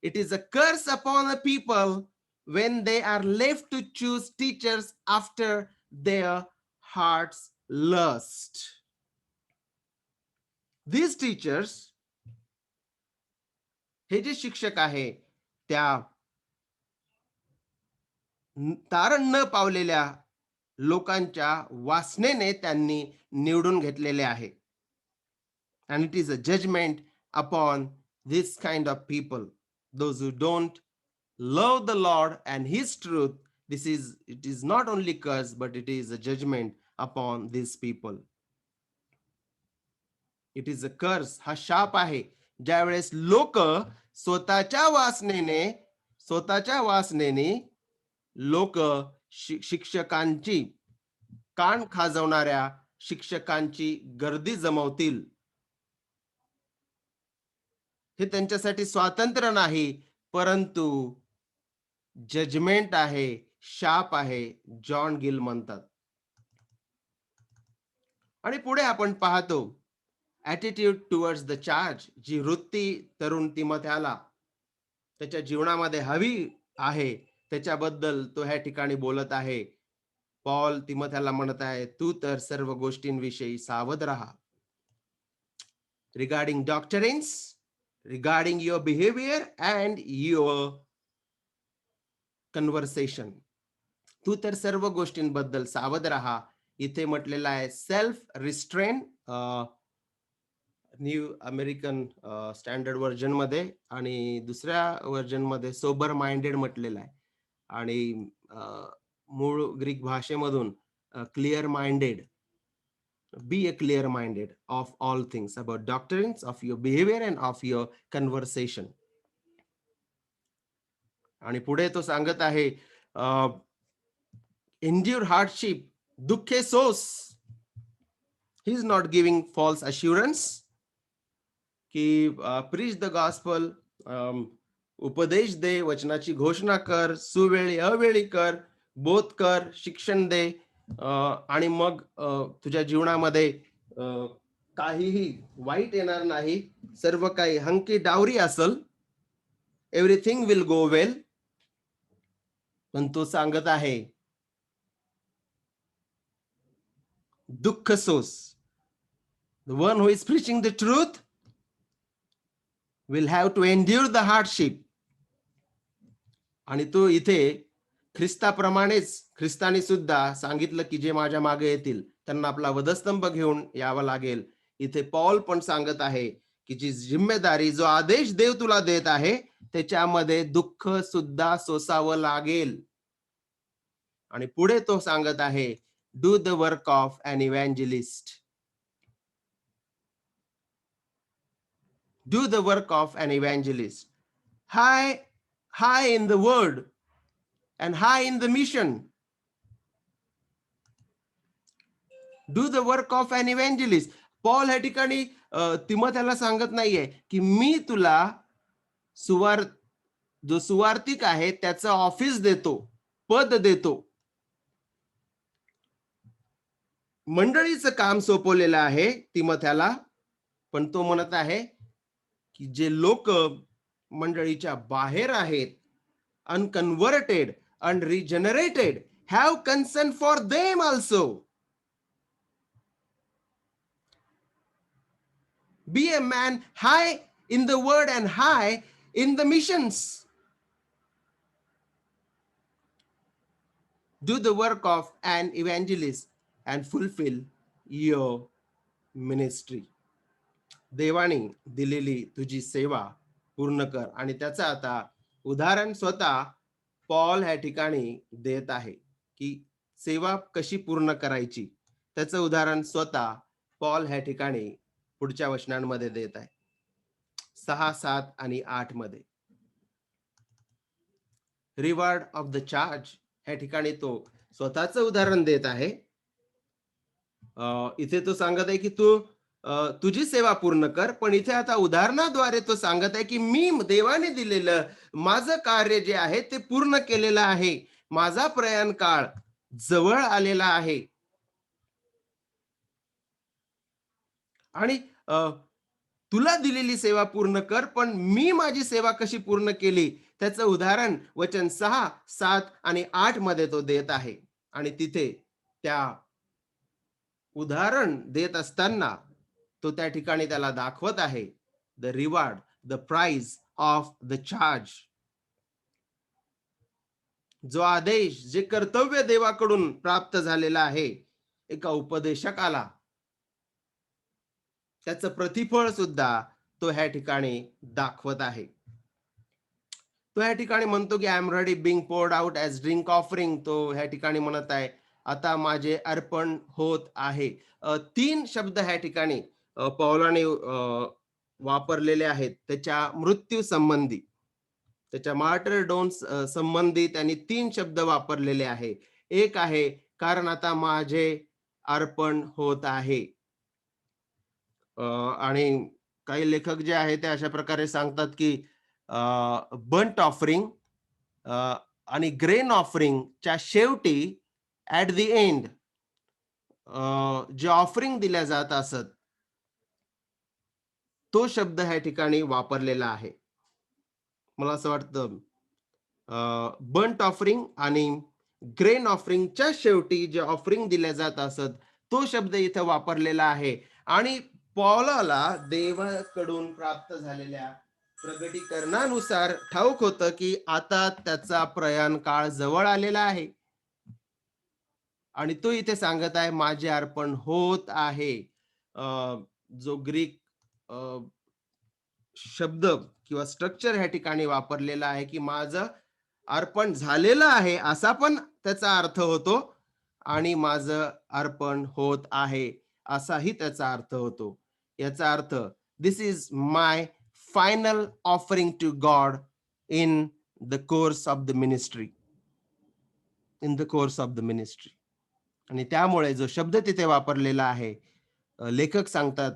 It is अ कर्स upon a people when they are left to choose teachers after their heart's lust. These teachers, हे जे शिक्षक आहे त्या तारण न पावलेल्या लोकांच्या वासनेने त्यांनी निवडून घेतलेले आहे. And it is a judgment upon this kind of people, those who don't love the Lord and his truth. It is not only curse, but it is a judgment upon these people. It is a curse. हा शाप आहे. ज्यावेळेस लोक स्वतःच्या वासनेने लोक शिक्षकांची, कान खाजवणाऱ्या शिक्षकांची गर्दी जमवतील. हे त्यांच्यासाठी स्वातंत्र्य नाही, परंतु जजमेंट आहे, शाप आहे, जॉन गिल म्हणतात. आणि पुढे आपण पाहतो ॲटिट्यूड टुवर्ड्स द चार्ज, जी वृत्ती तरुण तिमोथेला त्याच्या जीवनामध्ये हवी आहे, त्याच्याबद्दल तो ह्या ठिकाणी बोलत आहे. पॉल तिमोथेला म्हणत आहे, तू तर सर्व गोष्टींविषयी सावध राहा. Regarding doctrines, regarding your behaviour and your conversation. तू तर सर्व गोष्टींबद्दल सावध राहा. इथे म्हटलेलं आहे self restrain, New American Standard Version मध्ये, आणि दुसऱ्या व्हर्जन मध्ये सोबर माइंडेड म्हटलेलं आहे. आणि मूळ ग्रीक भाषेमधून clear minded, be a clear minded of all things about doctrines, of your behavior and of your conversation. आणि पुढे तो सांगत आहे endure hardship, दुःखे सोस. he is not giving false assurance की preach the gospel, उपदेश दे, वचनाची घोषणा कर, सुवेळी अवेळी कर, बोध कर, शिक्षण दे, आणि मग तुझ्या जीवनामध्ये काहीही वाईट येणार नाही, सर्व काही हंकी डावरी असल, एव्हरीथिंग विल गो वेल. पण तो सांगत आहे दुःख सोस. The one who is preaching the truth will have to endure the hardship. आणि तो इथे ख्रिस्ताप्रमाणेच, ख्रिस्ताने सुद्धा सांगितलं की जे माझ्या मागे येतील त्यांना आपला वधस्तंभ घेऊन यावं लागेल. इथे पॉल पण सांगत आहे की जी जिम्मेदारी, जो आदेश देव तुला देत आहे, त्याच्यामध्ये दुःख सुद्धा सोसावं लागेल. आणि पुढे तो सांगत आहे do the work of an evangelist. Do the work of an evangelist. high in the word and high in the mission. Do the work of an evangelist. Paul ह्या ठिकाणी तिमोथेला सांगत नाहीये की मी तुला जो सुवार्तिक आहे त्याचं ऑफिस देतो, पद देतो. मंडळीचं काम सोपवलेलं आहे तिमोथेला, पण तो म्हणत आहे की जे लोक मंडळीच्या बाहेर आहेत, unconverted, unregenerated, have concern for them also. Be a man high in the word and high in the missions. Do the work of an evangelist and fulfill your ministry. देवाने दिलेली तुझी सेवा पूर्ण कर. आणि त्याचं आता उदाहरण स्वतः पॉल ह्या ठिकाणी देत आहे की सेवा कशी पूर्ण करायची. त्याचं उदाहरण स्वतः पॉल ह्या ठिकाणी पुढच्या वचनांमध्ये देत आहे, 6, 7 आणि 8 मध्ये. रिवॉर्ड ऑफ द चार्ज, ह्या ठिकाणी तो स्वतःच उदाहरण देत आहे. इथे तो सांगत आहे की तू तुझी सेवा पूर्ण कर. पण इथे आता उदाहरणाद्वारे तो सांगत आहे, की मी देवाने दिलेलं माझं कार्य जे आहे ते पूर्ण केलेलं आहे. माझा प्रयाण काळ जवळ आलेला आहे. आणि तुला दिलेली सेवा पूर्ण कर, पण मी माझी सेवा कशी पूर्ण केली, त्याचं उदाहरण वचन 6, 7 आणि 8 मध्ये तो देत आहे. आणि तिथे त्या उदाहरण देत असताना तो त्या ठिकाणी त्याला दाखवत आहे, the reward, the prize of the charge. जो आदेश, जे कर्तव्य देवाकडून प्राप्त झालेला आहे एका उपदेशकाला, त्याचं प्रतिफळ सुद्धा तो ह्या ठिकाणी दाखवत आहे. तो ह्या ठिकाणी म्हणतो की I am ready being poured out as drink offering. तो ह्या ठिकाणी म्हणत आहे, आता माझे अर्पण होत आहे. 3 शब्द ह्या ठिकाणी पौलाने वापरलेले आहेत त्याच्या मृत्यू संबंधी. त्याच्या मार्टरडोम संबंधी त्यांनी 3 शब्द वापरलेले आहे. एक आहे, कारण आता माझे अर्पण होत आहे. आणि काही लेखक जे आहेत ते अशा प्रकारे सांगतात, की बर्न्ट ऑफरिंग आणि ग्रेन ऑफरिंगच्या शेवटी ॲट द एंड जे ऑफरिंग दिल्या जात असत, तो शब्द ह्या ठिकाणी वापरलेला आहे. मला असं वाटतं बर्न्ट ऑफरिंग आणि ग्रेन ऑफरिंगच्या शेवटी जे ऑफरिंग दिल्या जात असत, तो शब्द इथे वापरलेला आहे. आणि पौलाला देवाकडून प्राप्त झालेल्या प्रगटीकरणानुसार ठाऊक होतं, की आता त्याचा प्रयाण काळ जवळ आलेला आहे. आणि तो इथे सांगत आहे, माझे अर्पण होत आहे. अ, जो ग्रीक शब्द किंवा स्ट्रक्चर ह्या ठिकाणी वापरलेला आहे, की माझं अर्पण झालेलं आहे असा पण त्याचा अर्थ होतो आणि माझं अर्पण होत आहे असाही त्याचा अर्थ होतो. याचा अर्थ, this is my final offering to God in the course of the ministry. In the course of the ministry. आणि त्यामुळे जो शब्द तिथे वापरलेला आहे, लेखक सांगतात,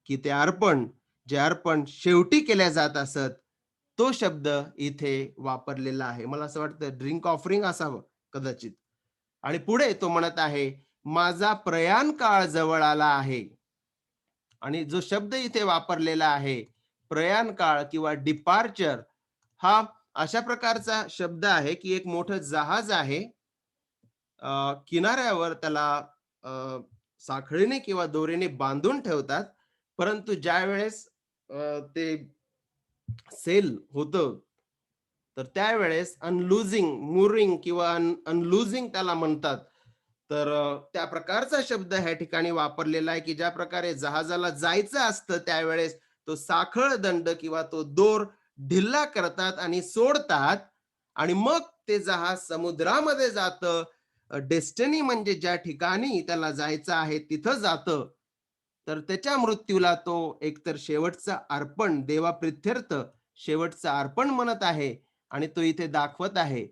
की ते अर्पण, जे अर्पण शेवटी केल्या जात असत, तो शब्द इथे वापरलेला आहे. मला असं वाटतं ड्रिंक ऑफरिंग असावं कदाचित. आणि पुढे तो म्हणत आहे, माझा प्रयाण काळ जवळ आला आहे. आणि जो शब्द इथे वापरलेला आहे, प्रयाण काळ किंवा डिपार्चर, हा अशा प्रकारचा शब्द आहे, की एक मोठं जहाज आहे. किनाऱ्यावर त्याला अ, साखळीने किंवा दोरीने बांधून ठेवतात. परंतु ज्यावेळेस ते सेल होतं, तर त्यावेळेस अनलूजिंग, मूरिंग किंवा अनलूजिंग त्याला म्हणतात. तर त्या प्रकारचा शब्द ह्या ठिकाणी वापरलेला आहे, की ज्या प्रकारे जहाजाला जायचं असतं त्यावेळेस तो साखळ दंड किंवा तो दोर ढिल्ला करतात आणि सोडतात आणि मग ते जहाज समुद्रामध्ये जातं. डेस्टिनी म्हणजे ज्या ठिकाणी त्याला जायचं आहे तिथं जातं. तर त्याच्या मृत्यूला तो एकतर शेवटचं अर्पण देवाप्रित्यर्थ शेवटचं अर्पण म्हणत आहे. आणि तो इथे दाखवत आहे,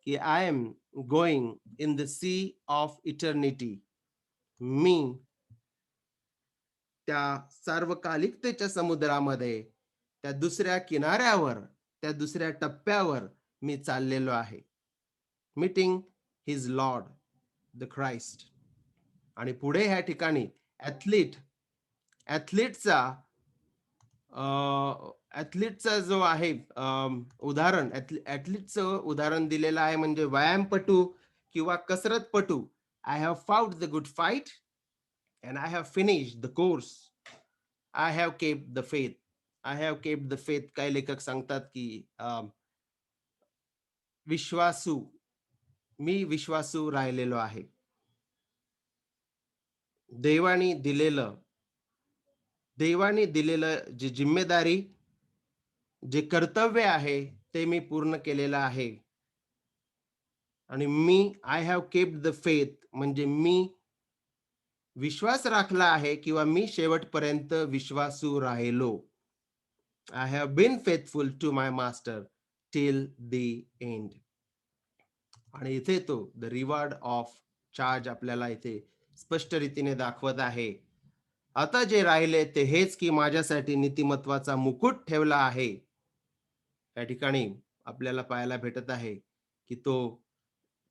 की I am going in the sea of eternity. मी त्या सार्वकालिकतेच्या समुद्रामध्ये, त्या दुसऱ्या किनाऱ्यावर, त्या दुसऱ्या टप्प्यावर मी चाललेलो आहे. Meeting his Lord, the Christ. आणि पुढे ह्या ठिकाणी ॲथलीट, ॲथलीटचा ॲथलीटचा जो आहे उदाहरण, ॲथलीटचं उदाहरण दिलेलं आहे म्हणजे व्यायामपटू किंवा कसरतपटू. I have fought the good fight and I have finished the course. I have kept the faith. I have kept the faith. काही लेखक सांगतात, की विश्वासू, मी विश्वासू राहिलेलो आहे. देवाने दिलेलं देवाने दिलेलं जी जिम्मेदारी, जे कर्तव्य आहे, ते मी पूर्ण केलेलं आहे. आणि मी I have kept the faith म्हणजे मी विश्वास राखला आहे किंवा मी शेवटपर्यंत विश्वासू राहिलो. I have been faithful to my master till the end. आणि इथे तो द रिवॉर्ड ऑफ चार्ज आपल्याला इथे स्पष्ट रीतीने दाखवत आहे. आता जे राहिले ते हेच की माझ्यासाठी नीतिमत्वाचा मुकुट ठेवला आहे. या ठिकाणी आपल्याला पाहायला भेटत आहे की तो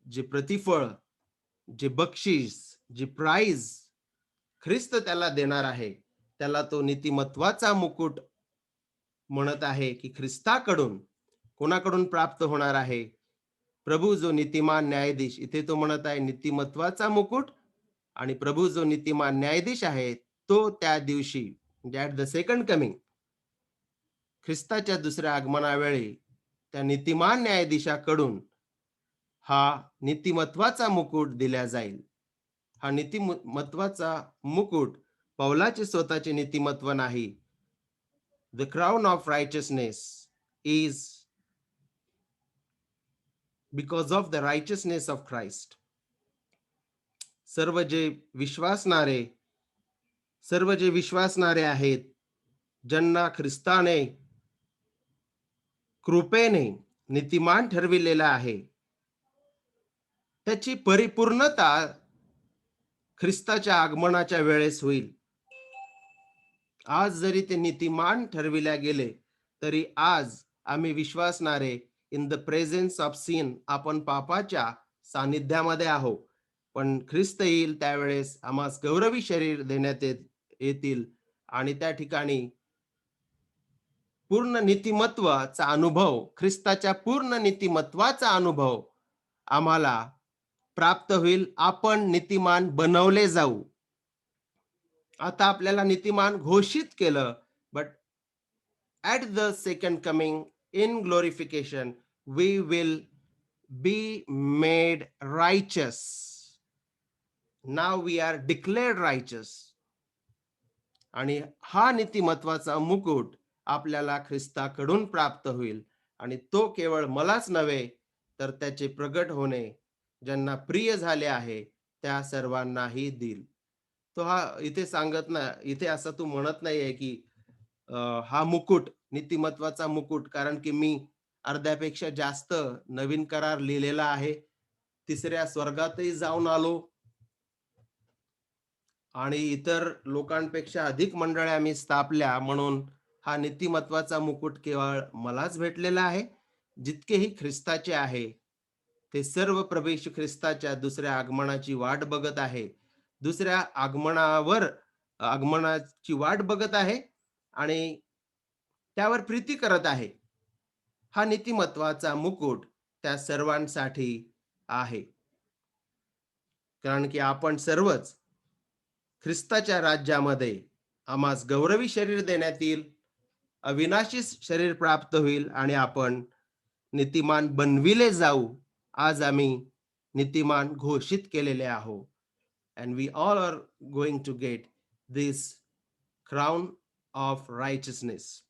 जे प्रतिफळ, जे बक्षीस, जी प्राइज ख्रिस्त त्याला देणार आहे, त्याला तो नीतिमत्वाचा मुकुट म्हणत आहे की ख्रिस्ताकडून कोणाकडून प्राप्त होणार आहे? प्रभू जो नीतिमान न्यायाधीश, इथे तो म्हणत आहे नीतिमत्वाचा मुकुट, आणि प्रभू जो नीतिमान न्यायाधीश आहे, तो त्या दिवशी म्हणजे ॲट द सेकंड कमिंग, ख्रिस्ताच्या दुसऱ्या आगमनावेळी त्या नीतिमान न्यायाधीशाकडून हा नीतिमत्वाचा मुकुट दिला जाईल. हा नीतिमत्वाचा मुकुट पौलाचे स्वतःचे नीतिमत्व नाही. The crown of righteousness is because of the righteousness of Christ. सर्व जे विश्वासणारे आहेत, ज्यांना ख्रिस्ताने कृपेने नीतिमान ठरविलेला आहे, त्याची परिपूर्णता ख्रिस्ताच्या आगमनाच्या वेळेस होईल. आज जरी ते नीतिमान ठरविल्या गेले, तरी आज आम्ही विश्वासणारे in the presence of sin, आपण पापाच्या सानिध्यामध्ये आहोत. पण ख्रिस्त येईल त्यावेळेस आम्हास गौरवी शरीर देण्यात येतील, आणि त्या ठिकाणी पूर्ण नीतिमत्वाचा अनुभव, ख्रिस्ताच्या पूर्ण नीतिमत्वाचा अनुभव आम्हाला प्राप्त होईल. आपण नीतिमान बनवले जाऊ. आता आपल्याला नीतिमान घोषित केलं, but at the second coming in glorification we will be made righteous. Now we are declared righteous. आणि हा नीतिमत्वाचा मुकुट आपल्याला ख्रिस्ताकडून प्राप्त होईल, आणि तो केवळ मलाच नव्हे, तर त्याचे प्रगट होणे ज्यांना प्रिय झाले आहे त्या सर्वांनाही देईल. तो हा इथे सांगत ना, इथे असं तू म्हणत नाहीये की हा मुकुट, नीतिमत्वाचा मुकुट, कारण की मी अर्ध्यापेक्षा जास्त नवीन करार लिहिलेला आहे, तिसऱ्या स्वर्गातही जाऊन आलो, आणि इतर लोकांपेक्षा अधिक मंडळ्या मी स्थापल्या, म्हणून हा नीतिमत्वाचा मुकुट केवळ मलाच भेटलेला आहे. जितकेही ख्रिस्ताचे आहे, ते सर्व प्रभू येशू ख्रिस्ताच्या दुसऱ्या आगमनाची वाट बघत आहे. दुसऱ्या आगमनाची वाट बघत आहे आणि त्यावर प्रीती करत आहे. हा नीतिमत्वाचा मुकुट त्या सर्वांसाठी आहे. कारण की आपण सर्वच ख्रिस्ताच्या राज्यामध्ये आम्हास गौरवी शरीर देण्यात येईल, अविनाशी शरीर प्राप्त होईल, आणि आपण नीतिमान बनविले जाऊ. आज आम्ही नीतिमान घोषित केलेले आहोत. And we all are going to get this crown of righteousness.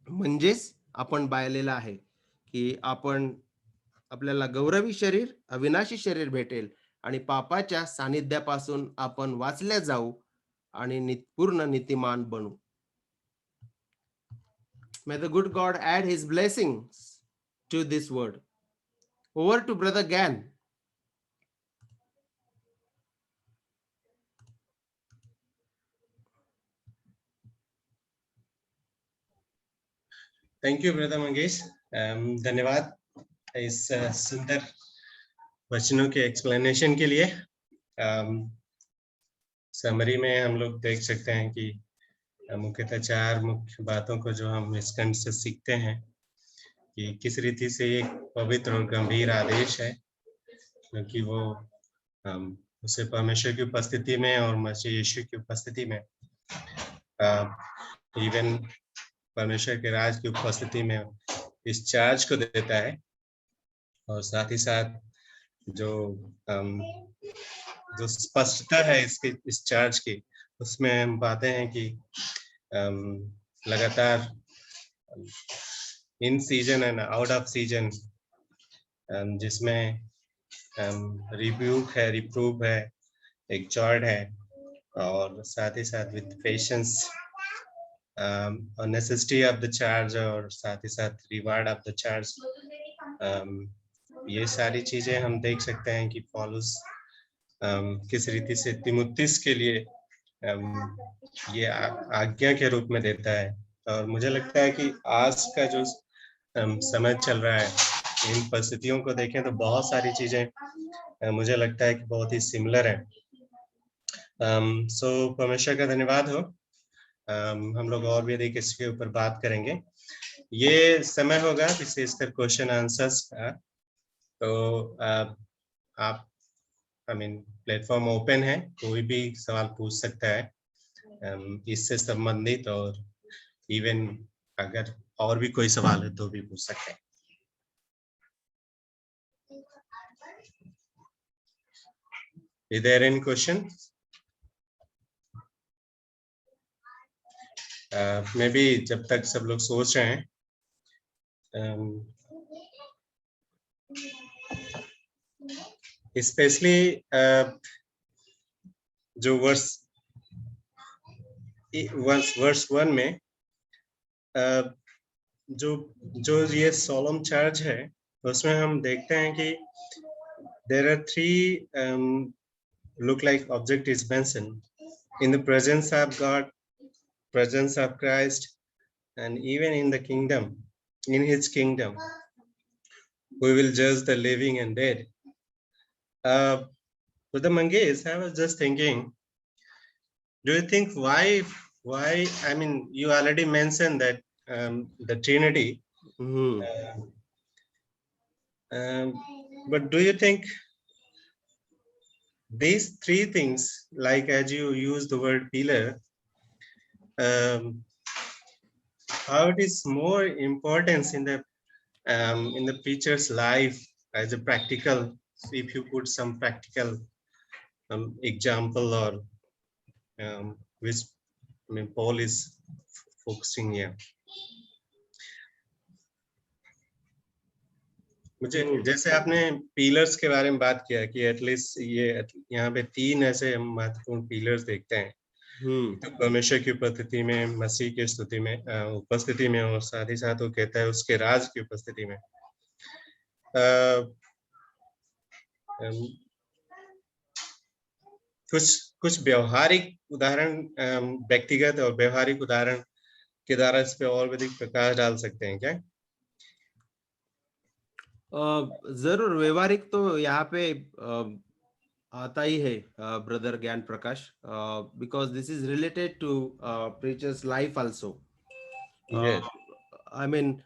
म्हणजेच आपण पाहिलेलं आहे की आपल्याला गौरवी शरीर, अविनाशी शरीर भेटेल, आणि पापाच्या सानिध्यापासून आपण वाचले जाऊ आणि पूर्ण नीतिमान बनू. May the good God add his blessings to this word. Over to Brother Gan. Thank you brother Mangesh. धन्यवाद इस सुंदर वचनों के एक्सप्लेनेशन के लिए. समरी में हम लोग देख सकते हैं कि मुख्यतः 4 मुख्य बातों को जो हम इस खंड से सीखते हैं कि किस रीति से एक पवित्र और गंभीर आदेश है, क्योंकि वो उसे परमेश्वर की उपस्थिति में और मसीह यीशु की उपस्थिति में, इवन परमेश्वर के राज की उपस्थिति में इस चार्ज को देता है. और साथ ही साथ जो स्पष्टता है इस चार्ज की, उसमें हम पाते हैं कि लगातार in season end out off season, जिसमें रिब्यूक है, रिप्रूव है, एक्सहॉर्ट है, और साथ ही साथ विद patience, necessity of the charge, और साथ ही साथ रिवार्ड ऑफ द चार्ज. ये सारी चीजें हम देख सकते हैं कि पौलुस किस रीति से तीमुथियुस के लिए ये आज्ञा के रूप में देता है। और मुझे लगता है कि आज का जो समय चल रहा है, इन परिस्थितियों को देखें तो बहुत सारी चीजें मुझे लगता है कि बहुत ही सिमिलर है। सो परमेश्वर का धन्यवाद हो। हम लोग और भी अधिक इसके ऊपर बात करेंगे। ये समय होगा विशेषकर क्वेश्चन आंसर्स का। तो आप प्लेटफॉर्म ओपन है, कोई भी सवाल पूछ सकता है इससे संबंधित, और इवन अगर और भी कोई सवाल है तो भी पूछ सकते हैं। Is there any question? Maybe जब तक सब लोग सोच रहे हैं, स्पेशली जो वर्स 1 में जो ये सोलम चार्ज है, उसमें हम देखते हैं कि there are 3 look like objectives mentioned in the presence of God, presence of Christ, and even in the kingdom, in his kingdom, we will judge the living and dead. Brother Mangesh, I was just thinking, do you think why, I mean, you already mentioned that the Trinity, but do you think these 3 things, like as you use the word pillar, how it is more importance in the preacher's life as a practical, if you put some practical example, or which Paul is focusing here. मुझे जैसे आपने pillars के बारे में बात KIA कि at least ये यहाँ पे 3 ऐसे हम महत्वपूर्ण पिलर्स देखते हैं, तो परमेश्वर की उपस्थिति में, मसीह की स्तुति में, उपस्थिति में, और साथ ही साथ वो कहता है उसके राज की उपस्थिति में। कुछ व्यवहारिक उदाहरण, व्यक्तिगत और व्यवहारिक उदाहरण के द्वारा इस पे और अधिक प्रकाश डाल सकते हैं क्या? जरूर, व्यवहारिक तो यहाँ पे आता ही है brother Gyan Prakash, because this is related to preacher's life also. Yes. I mean,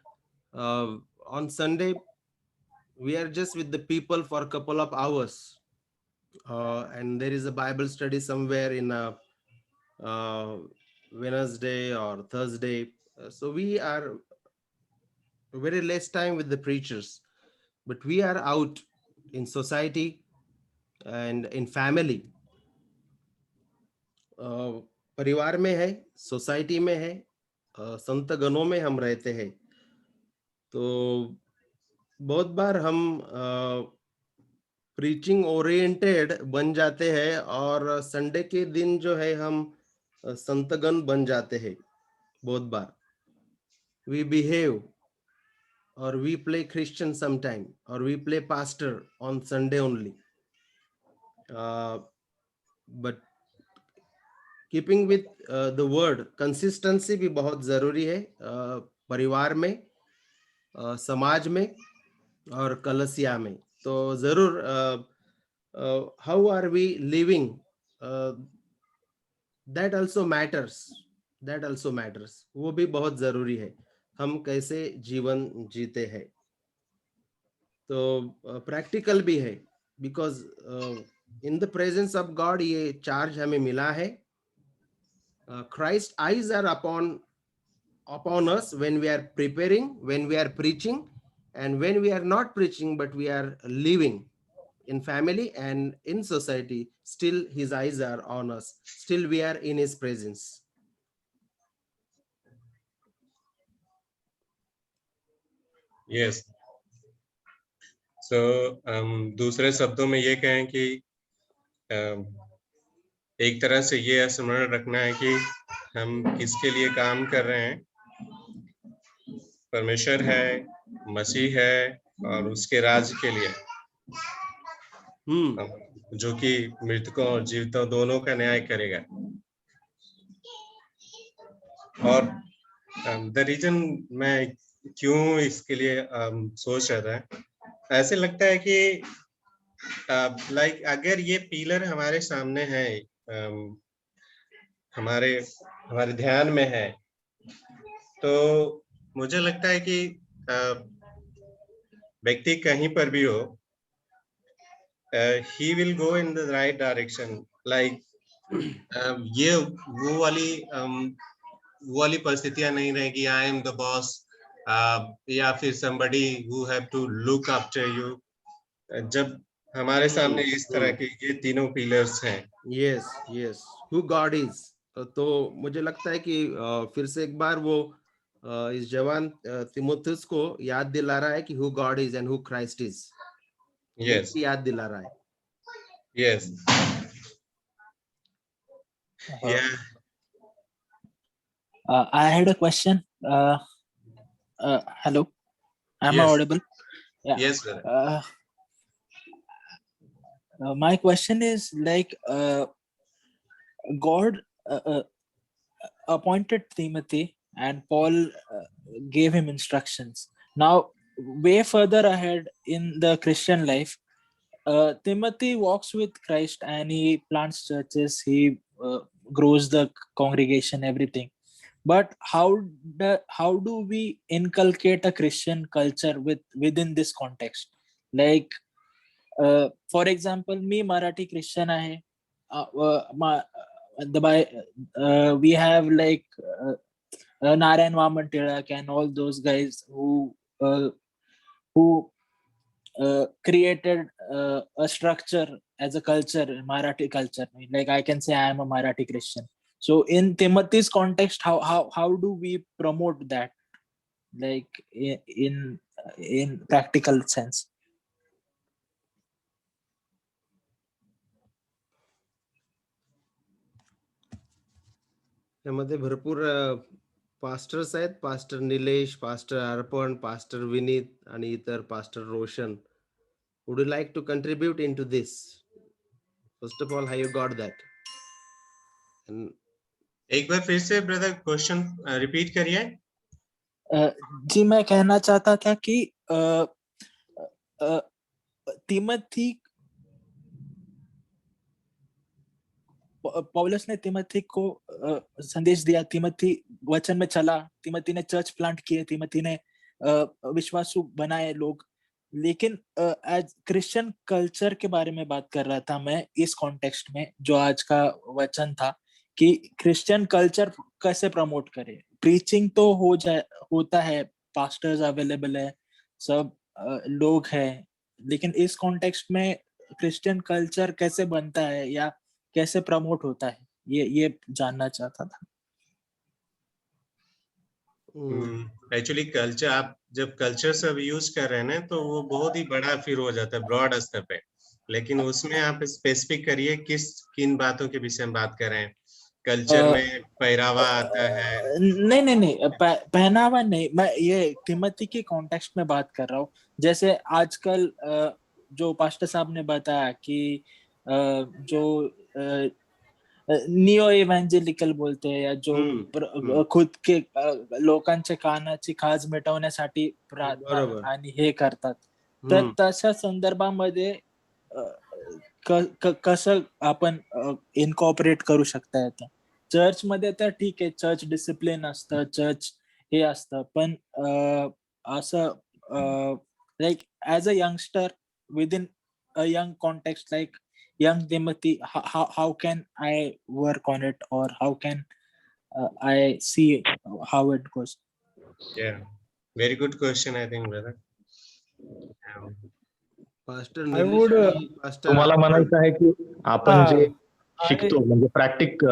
on Sunday we are just with the people for a couple of hours, and there is a Bible study somewhere in a Wednesday or Thursday. So we are very less time with the preachers, but we are out in society and in family. परिवार में है, society में है, संत गणों में हम रहते हैं. तो बहुत बार हम प्रीचिंग ओरिएंटेड बन जाते हैं, और संडे के दिन जो है हम संतगण बन जाते हैं. बहुत बार we behave, or we play Christian sometime, or we play pastor on Sunday only. But keeping with the word, consistency भी बहुत जरूरी है परिवार में, समाज में और कलसिया में. तो जरूर how are we living, that also matters, वो भी बहुत जरूरी है, हम कैसे जीवन जीते हैं. तो प्रैक्टिकल भी है, because in the presence of God ये चार्ज हमें मिला है. Christ eyes are upon us when we are preparing, when we are preaching, and when we are not preaching but we are living in family and in society, still his eyes are on us, still we are in his presence. Yes. So दूसरे शब्दों में ये कहें कि एक तरह से ये स्मरण रखना है कि हम किसके लिए काम कर रहे हैं. परमेश्वर है, मसीह है, और उसके राज के लिए, जो कि मृतकों और जीवितों दोनों का न्याय करेगा. और द रीजन मैं क्यों इसके लिए सोच रहा था, ऐसे लगता है कि लाइक अगर ये पिलर हमारे सामने है, हमारे हमारे ध्यान में है, तो मुझे लगता है कि व्यक्ति कहीं पर भी हो, he will go in the right direction. Like ये वो वाली परिस्थितियां नहीं रहेगी आई एम द बॉस, या फिर somebody who have to look after you. जब हमारे सामने इस तरह के ये तीनों पिलर्स हैं, yes yes, who God is. तो मुझे लगता है कि फिर से एक बार वो इस जवान तिमोथेयुस को याद दिला रहा है कि who God is and who Christ is, वो यस याद दिला रहा है। यस या I had a question. Hello, am I Yes. audible? Yeah. Yes brother. My question is like God appointed Timothy and Paul gave him instructions. Now, way further ahead in the Christian life, Timothy walks with Christ and he plants churches, he grows the congregation, everything. But how do we inculcate a Christian culture within this context? Like, for example, me Marathi Christian आहे. We have like Narayan Vaman Tilak and all those guys who created a structure as a culture, Marathi culture. Like I can say I am a Marathi Christian. So in Timothy's context, how do we promote that, like in practical sense? त्यामध्ये भरपूर pastors आहेत, pastor Nilesh, pastor Arpan, pastor Vineet आणि इतर pastor Roshan. Would you like to contribute in to this? First of all, how you got that? एक बार फिर से brother question repeat करिए। जी मैं कहना चाहता था कि तिमोथी, पौलुस ने तिमोथी को संदेश दिया, तिमोथी वचन में चला, तिमोथी ने चर्च प्लांट किए, तिमोथी ने विश्वासु बनाए लोग। लेकिन एज क्रिश्चियन कल्चर के बारे में बात कर रहा था मैं इस कॉन्टेक्स्ट में, जो आज का वचन था कि क्रिश्चियन कल्चर कैसे प्रमोट करे। प्रीचिंग तो होता है, पास्टर्स अवेलेबल है, सब लोग हैं, लेकिन इस कॉन्टेक्स्ट में क्रिश्चियन कल्चर कैसे बनता है या कैसे प्रमोट होता है, ये जानना चाहता था। एक्चुअली कल्चर, आप जब कल्चर सब यूज कर रहे हैं ना, तो वो बहुत ही बड़ा फिर हो जाता है, ब्रॉड स्तर पे। लेकिन उसमें आप स्पेसिफिक करिए किन बातों के विषय में बात कर रहे हैं। कल्चर में पहरावा आता है? नहीं, पहनावा नहीं, मैं ये तिमोथी के कॉन्टेक्स्ट में बात कर रहा हूँ। जैसे आजकल जो पास्टर साहब ने बताया कि जो निओ इव्हॅन्जेलिकल बोलते या जो खुद के लोकांच्या कानाची खाज मिटवण्यासाठी आणि हे करतात, तर तशा संदर्भामध्ये कसं आपण इनकॉर्पोरेट करू शकता येतं? चर्च मध्ये तर ठीक आहे, चर्च डिसिप्लिन असतं, चर्च हे असतं, पण असं like as a youngster within a young context, like young Timothy, how can I work on it, or how can I see how it goes? Yeah, very good question, I think, brother. Pastor I would तुम्हाला म्हणायचं आहे की आपण जे शिकतो म्हणजे प्रॅक्टिक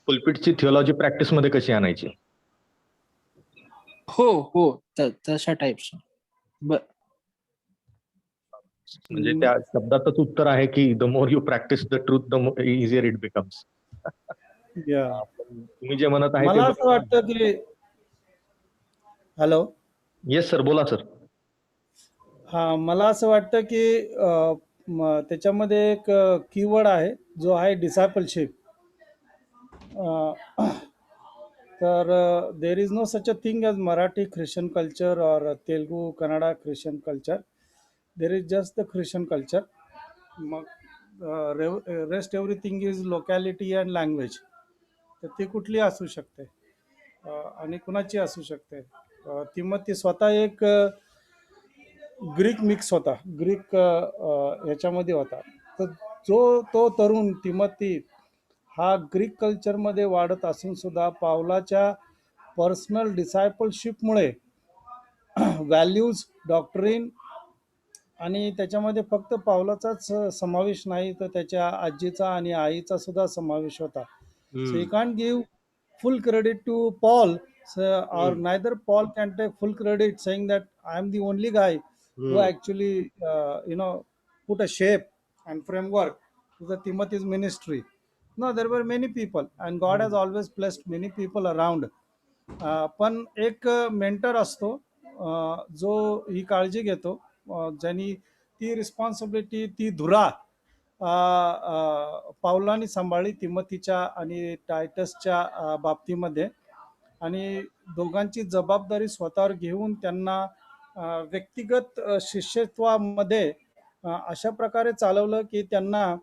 पुलपिटची theology practice मध्ये कशी आणायची? हो तशा टाइप्स. म्हणजे त्या शब्दातच उत्तर आहे की the more you practice the truth the easier it becomes. तुम्ही जे म्हणत आहे मला असं वाटतं की, हॅलो, येस सर, बोला सर. हा, मला असं वाटतं की त्याच्यामध्ये एक कीवर्ड आहे जो आहे डिसायपलशिप. तर there is no such a thing as Marathi Christian culture और Telugu Kannada Christian culture. There is just the Christian culture. मग rest everything is locality and language. तर ती कुठली असू शकते आणि कुणाची असू शकते. तिमोथी स्वतः एक ग्रीक मिक्स होता, ग्रीक ह्याच्यामध्ये होता. तर तो तरुण तिमोथी हा ग्रीक कल्चरमध्ये वाढत असून सुद्धा पावलाच्या पर्सनल डिसायपलशिपमुळे व्हॅल्यूज, डॉक्ट्रिन आणि त्याच्यामध्ये फक्त पावलाचाच समावेश नाही, तर त्याच्या आजीचा आणि आईचा सुद्धा समावेश होता. So you can't give full credit to Paul, or neither Paul can take full credit saying that I am the only guy who actually put a shape and framework to the Timothy's ministry. No, there were many people and God has always blessed many people around. पण एक mentor असतो जो ही काळजी घेतो, ज्यांनी ती responsibility, ती धुरा पावलाने सांभाळली तिमोथीच्या आणि टायटसच्या बाबतीमध्ये. आणि दोघांची जबाबदारी स्वतःवर घेऊन त्यांना व्यक्तिगत शिष्यत्वामध्ये अशा प्रकारे चालवलं की त्यांना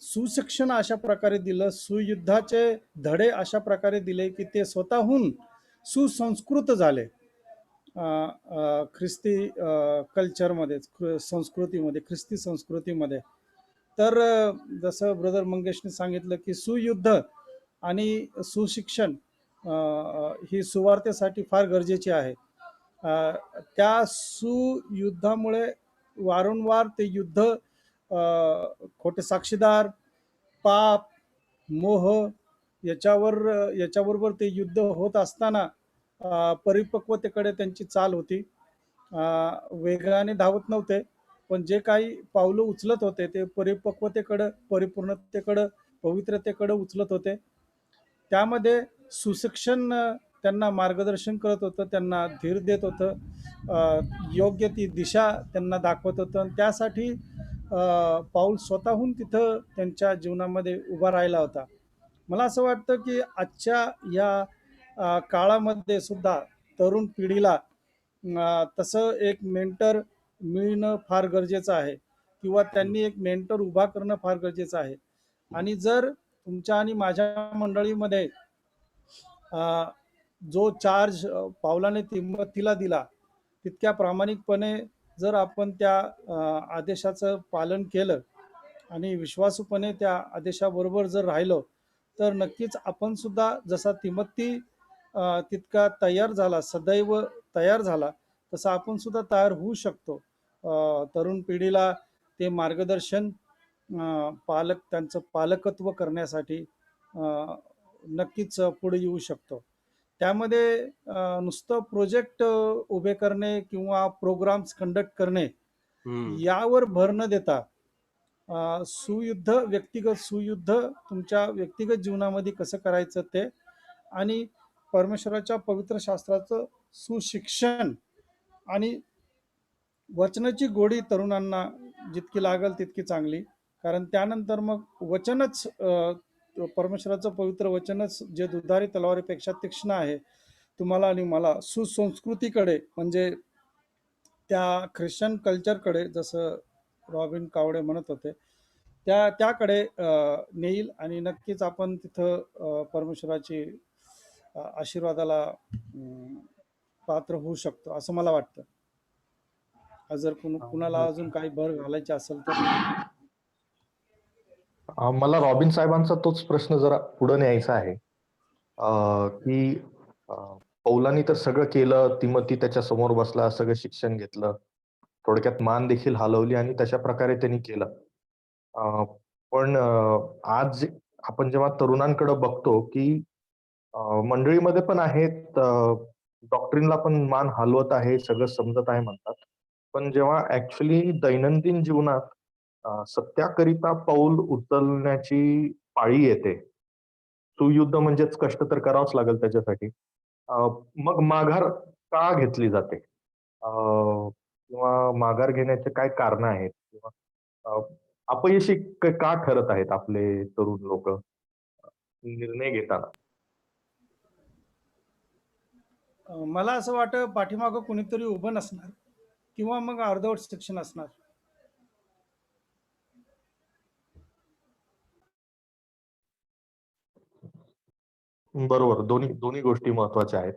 सुशिक्षण अशा प्रकारे दिलं, सुयुद्धाचे धडे अशा प्रकारे दिले की ते स्वतःहून सुसंस्कृत झाले ख्रिस्ती कल्चरमध्ये, संस्कृतीमध्ये, ख्रिस्ती संस्कृतीमध्ये. तर जसं ब्रदर मंगेशने सांगितलं की सुयुद्ध आणि सुशिक्षण ही सुवार्तेसाठी फार गरजेची आहे. त्या सुयुद्धामुळे वारंवार ते युद्ध, खोटे साक्षीदार, पाप, मोह याच्याबरोबर ते युद्ध होत असताना परिपक्वतेकडे त्यांची चाल होती. वेगाने धावत नव्हते, पण जे काही पावलं उचलत होते ते परिपक्वतेकडं, परिपूर्णतेकडं, पवित्रतेकडं उचलत होते. त्यामध्ये सुशिक्षण त्यांना मार्गदर्शन करत होतं, त्यांना धीर देत होतं, योग्य ती दिशा त्यांना दाखवत होतं. आणि त्यासाठी पाऊल स्वतःहून तिथं त्यांच्या जीवनामध्ये उभा राहिला होता. मला असं वाटतं की आजच्या या काळामध्ये सुद्धा तरुण पिढीला तसं एक मेंटर मिळणं फार गरजेचं आहे, किंवा त्यांनी एक मेंटर उभा करणं फार गरजेचं आहे. आणि जर तुमच्या आणि माझ्या मंडळीमध्ये जो चार्ज पावलाने तिमोथीला दिला, तितक्या प्रामाणिकपणे जर आपण त्या आदेशाचं पालन केलं आणि विश्वासूपणे त्या आदेशाबरोबर जर राहिलो, तर नक्कीच आपण सुद्धा जसा तिमोथी तितका तयार झाला, सदैव तयार झाला, तसं आपण सुद्धा तयार होऊ शकतो. तरुण पिढीला ते मार्गदर्शन, त्यांचं पालकत्व करण्यासाठी नक्कीच पुढे येऊ शकतो. त्यामध्ये नुसतं प्रोजेक्ट उभे करणे किंवा प्रोग्राम्स कंडक्ट करणे यावर भर न देता सुयुद्ध, व्यक्तिगत सुयुद्ध तुमच्या व्यक्तिगत जीवनामध्ये कसं करायचं ते, आणि परमेश्वराच्या पवित्र शास्त्राचं सुशिक्षण आणि वचनाची गोडी तरुणांना जितकी लागल तितकी चांगली. कारण त्यानंतर मग वचनच, परमेश्वराचं पवित्र वचनच जे दुधारी तलवारीपेक्षा तीक्ष्ण आहे, तुम्हाला आणि मला सुसंस्कृतीकडे, म्हणजे त्या ख्रिश्चन कल्चरकडे, जसं रॉबिन कावडे म्हणत होते, त्याकडे नेईल. आणि नक्कीच आपण तिथं परमेश्वराची आशीर्वादाला पात्र होऊ शकतो असं मला वाटतं. जर कुणाला अजून काही भर घालायची असेल तर. मला रॉबिन साहेबांचा तोच प्रश्न जरा पुढे न्यायचा आहे, की पौलानी तर सगळं केलं, तिमोथी त्याच्या समोर बसला, सगळं शिक्षण घेतलं, थोडक्यात मान देखील हलवली आणि तशा प्रकारे त्यांनी केलं. पण आज आपण जेव्हा तरुणांकडे बघतो की मंडळीमध्ये पण आहेत, डॉक्ट्रिनला पण मान हलवत आहे, सगळं समजत आहे म्हणतात, पण जेव्हा ऍक्च्युली दैनंदिन जीवनात सत्याकरिता पाऊल उचलण्याची पाळी येते, सुयुद्ध म्हणजेच कष्ट तर करावंच लागेल त्याच्यासाठी, मग माघार का घेतली जाते, किंवा माघार घेण्याचे काय कारण आहेत, किंवा अपयशी का ठरत आहेत आपले तरुण लोक निर्णय घेताना? मला असं वाटतं पाठीमागं कुणीतरी उभं नसणार किंवा मग अर्धवट सेक्शन असणार. बरोबर, दोन्ही दोन्ही गोष्टी महत्वाच्या आहेत.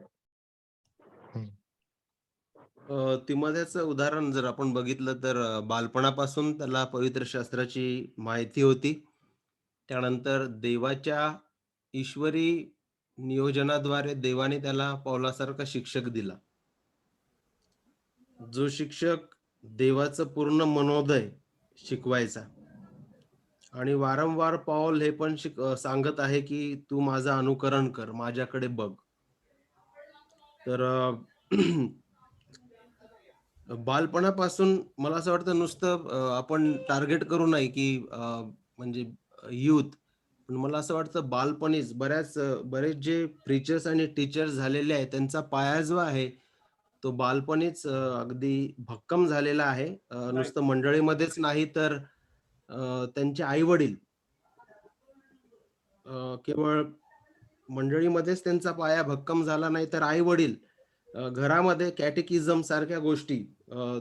तिमोथेचं उदाहरण जर आपण बघितलं तर बालपणापासून त्याला पवित्र शास्त्राची माहिती होती. त्यानंतर देवाच्या ईश्वरी नियोजनाद्वारे देवाने त्याला पौलासारखा शिक्षक दिला. जो शिक्षक देवाचं पूर्ण मनोदय शिकवायचा आणि वारंवार पौल हे पण सांगत आहे की तू माझं अनुकरण कर, माझ्याकडे बघ. तर बालपणापासून मला असं वाटतं नुसतं आपण टार्गेट करू नये की म्हणजे यूथ, पण मला असं वाटतं बालपणीच बरेच जे प्रीचर्स आणि टीचर्स झालेले आहेत त्यांचा पाया जो आहे तो बालपणीच अगदी भक्कम झालेला आहे. नुसतं मंडळीमध्येच नाही तर त्यांचे आई वडील केवळ मंडळीमध्येच त्यांचा पाया भक्कम झाला नाही तर आई वडील घरामध्ये कॅटेकिझम सारख्या गोष्टी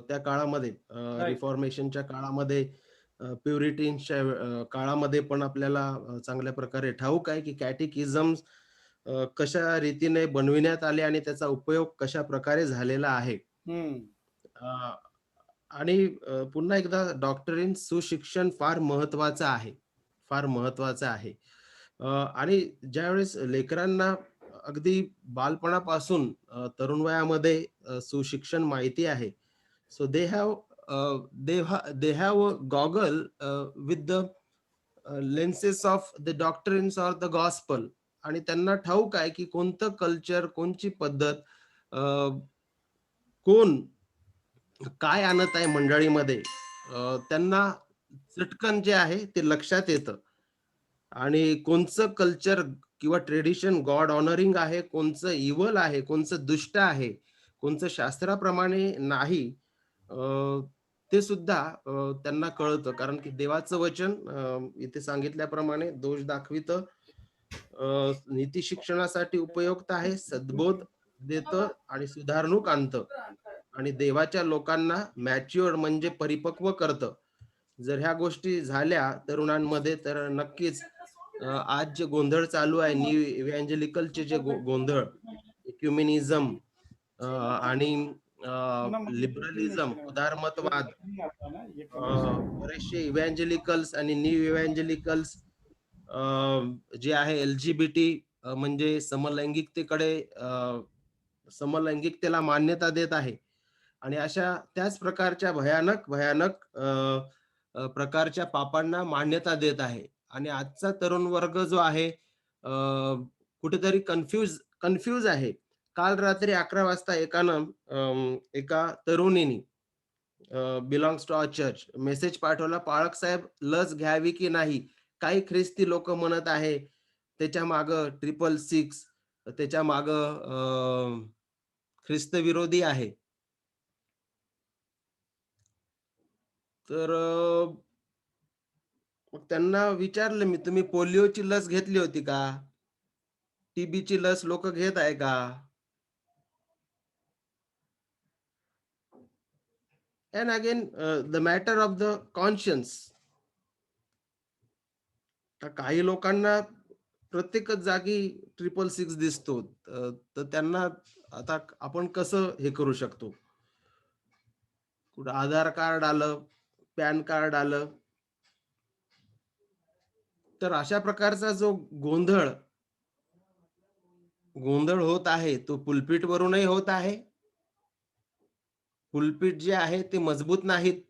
त्या काळामध्ये राईट. रिफॉर्मेशनच्या काळामध्ये प्युरिटीनच्या काळामध्ये पण आपल्याला चांगल्या प्रकारे ठाऊक आहे की कॅटेकिझम कशा रीतीने बनविण्यात आले आणि त्याचा उपयोग कशा प्रकारे झालेला आहे. अ, आणि पुन्हा एकदा डॉक्टरीन सुशिक्षण फार महत्वाचं आहे, फार महत्वाचं आहे. आणि ज्यावेळेस लेकरांना अगदी बालपणापासून तरुण वयामध्ये सुशिक्षण माहिती आहे. So they have goggle with the lenses of the doctrines or the gospel आणि त्यांना ठाऊक आहे की कोणतं कल्चर, कोणची पद्धत, कोण काय आणत आहे मंडळीमध्ये, त्यांना चटकन जे आहे ते लक्षात येतं. आणि कोणचं कल्चर किंवा ट्रेडिशन गॉड ऑनरिंग आहे, कोणचं इव्हल आहे, कोणचं दुष्ट आहे, कोणचं शास्त्राप्रमाणे नाही, ते सुद्धा त्यांना कळतं. कारण की देवाचं वचन इथे सांगितल्याप्रमाणे दोष दाखवितं, नीती शिक्षणासाठी उपयुक्त आहे, सद्बोध देतं आणि सुधारणूक आणतं आणि देवाच्या लोकांना मॅच्युअर्ड म्हणजे परिपक्व करतं. जर ह्या गोष्टी झाल्या तरुणांमध्ये तर नक्कीच आज जे गोंधळ चालू आहे न्यू इव्हॅन्जेलिकलचे जे गोंधळ, इक्युमेनिझम आणि लिबरलिझम, उदारमतवाद, बरेचसे इव्हॅन्जेलिकल्स आणि न्यू इव्हॅन्जेलिकल्स जे आहे एलजीबीटी म्हणजे समलैंगिकतेला मान्यता देत आहे आणि अशा त्याच प्रकारच्या भयानक भयानक प्रकारच्या पापांना मान्यता देत आहे. आणि आजचा तरुण वर्ग जो आहे कुठेतरी कन्फ्यूज आहे. काल रात्री 11 वाजता एका तरुणीने belongs to our church message पाठवला, पाळक साहेब लस घ्यावी की नाही. काही ख्रिस्ती लोक म्हणत आहे त्याच्या मागं 666, त्याच्या मागं ख्रिस्त विरोधी आहे. तर मग त्यांना विचारलं मी, तुम्ही पोलिओची लस घेतली होती का? टीबीची लस लोक घेत आहे का? And again, the matter of the conscience. काही लोकांना प्रत्येकच जागी 666 दिसतो. तर त्यांना आता आपण कसं हे करू शकतो? कुठं आधार कार्ड आलं, पॅन कार्ड आलं. तर अशा प्रकारचा जो गोंधळ होत आहे तो पुलपिट वरूनही होत आहे. पुलपिट जे आहे ते मजबूत नाहीत.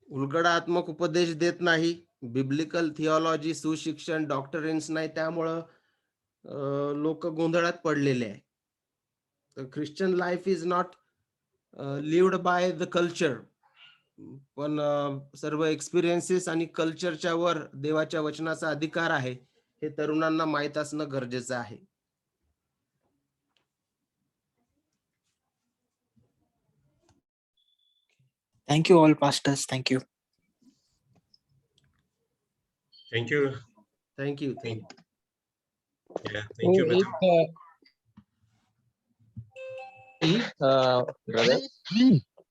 उलगडात्मक उपदेश देत नाही. बिब्लिकल थिओलॉजी, सुशिक्षण, डॉक्टरीन्स नाही. त्यामुळं लोक गोंधळात पडलेले आहे. तर Christian life is not lived by the culture. पण सर्व एक्सपिरियन्सेस आणि कल्चरच्या वर देवाच्या वचनाचा अधिकार आहे हे तरुणांना माहीत असणं गरजेचं आहे. Thank you all pastors. Thank you. Thank you. Thank you. Yeah, thank you, तो Bajaj. एक थी ब्रदर,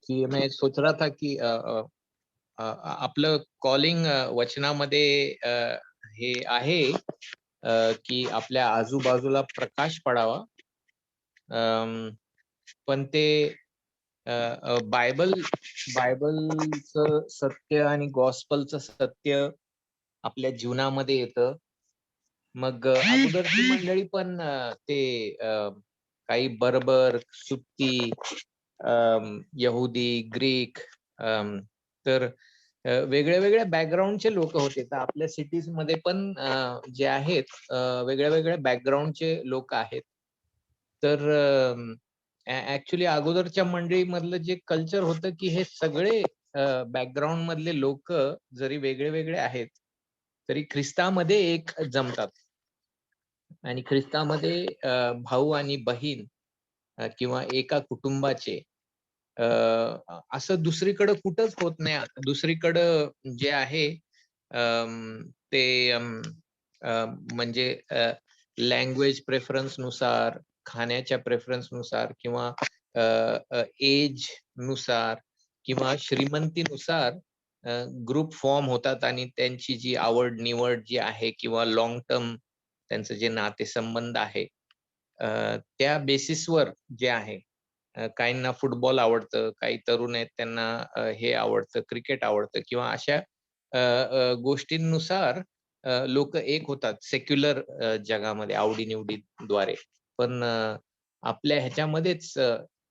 कि मैं सोच रहा था की आपलं कॉलिंग वचनामध्ये हे आहे की आपल्या आजूबाजूला प्रकाश पडावा. पण ते बायबलचं सत्य आणि गॉस्पलचं सत्य आपल्या जीवनामध्ये येतं. मग अगोदरची मंडळी पण ते काही बर्बर, सुत्ती, यहुदी, ग्रीक, तर वेगळ्या वेगळ्या बॅकग्राऊंडचे लोक होते. तर आपल्या सिटीज मध्ये पण जे आहेत वेगळ्या वेगळ्या बॅकग्राऊंडचे लोक आहेत. तर ऍक्च्युली अगोदरच्या मंडळीमधलं जे कल्चर होतं की हे सगळे बॅकग्राऊंड मधले लोक जरी वेगळे वेगळे आहेत तरी ख्रिस्तामध्ये एक जमतात. आणि ख्रिस्तामध्ये भाऊ आणि बहीण किंवा एका कुटुंबाचे असं दुसरीकडे कुठंच होत नाही. दुसरीकडं जे आहे ते म्हणजे लँग्वेज प्रेफरन्स नुसार, खाण्याच्या प्रेफरन्स नुसार किंवा एज नुसार किंवा श्रीमंतीनुसार ग्रुप फॉर्म होतात आणि त्यांची जी आवड निवड जी आहे किंवा लॉंग टर्म त्यांचं जे नातेसंबंध आहे त्या बेसिसवर जे आहे काहींना फुटबॉल आवडतं, काही तरुण आहेत त्यांना हे आवडतं, क्रिकेट आवडतं किंवा अशा गोष्टींनुसार लोक एक होतात सेक्युलर जगामध्ये आवडीनिवडीद्वारे. पण आपल्या ह्याच्यामध्येच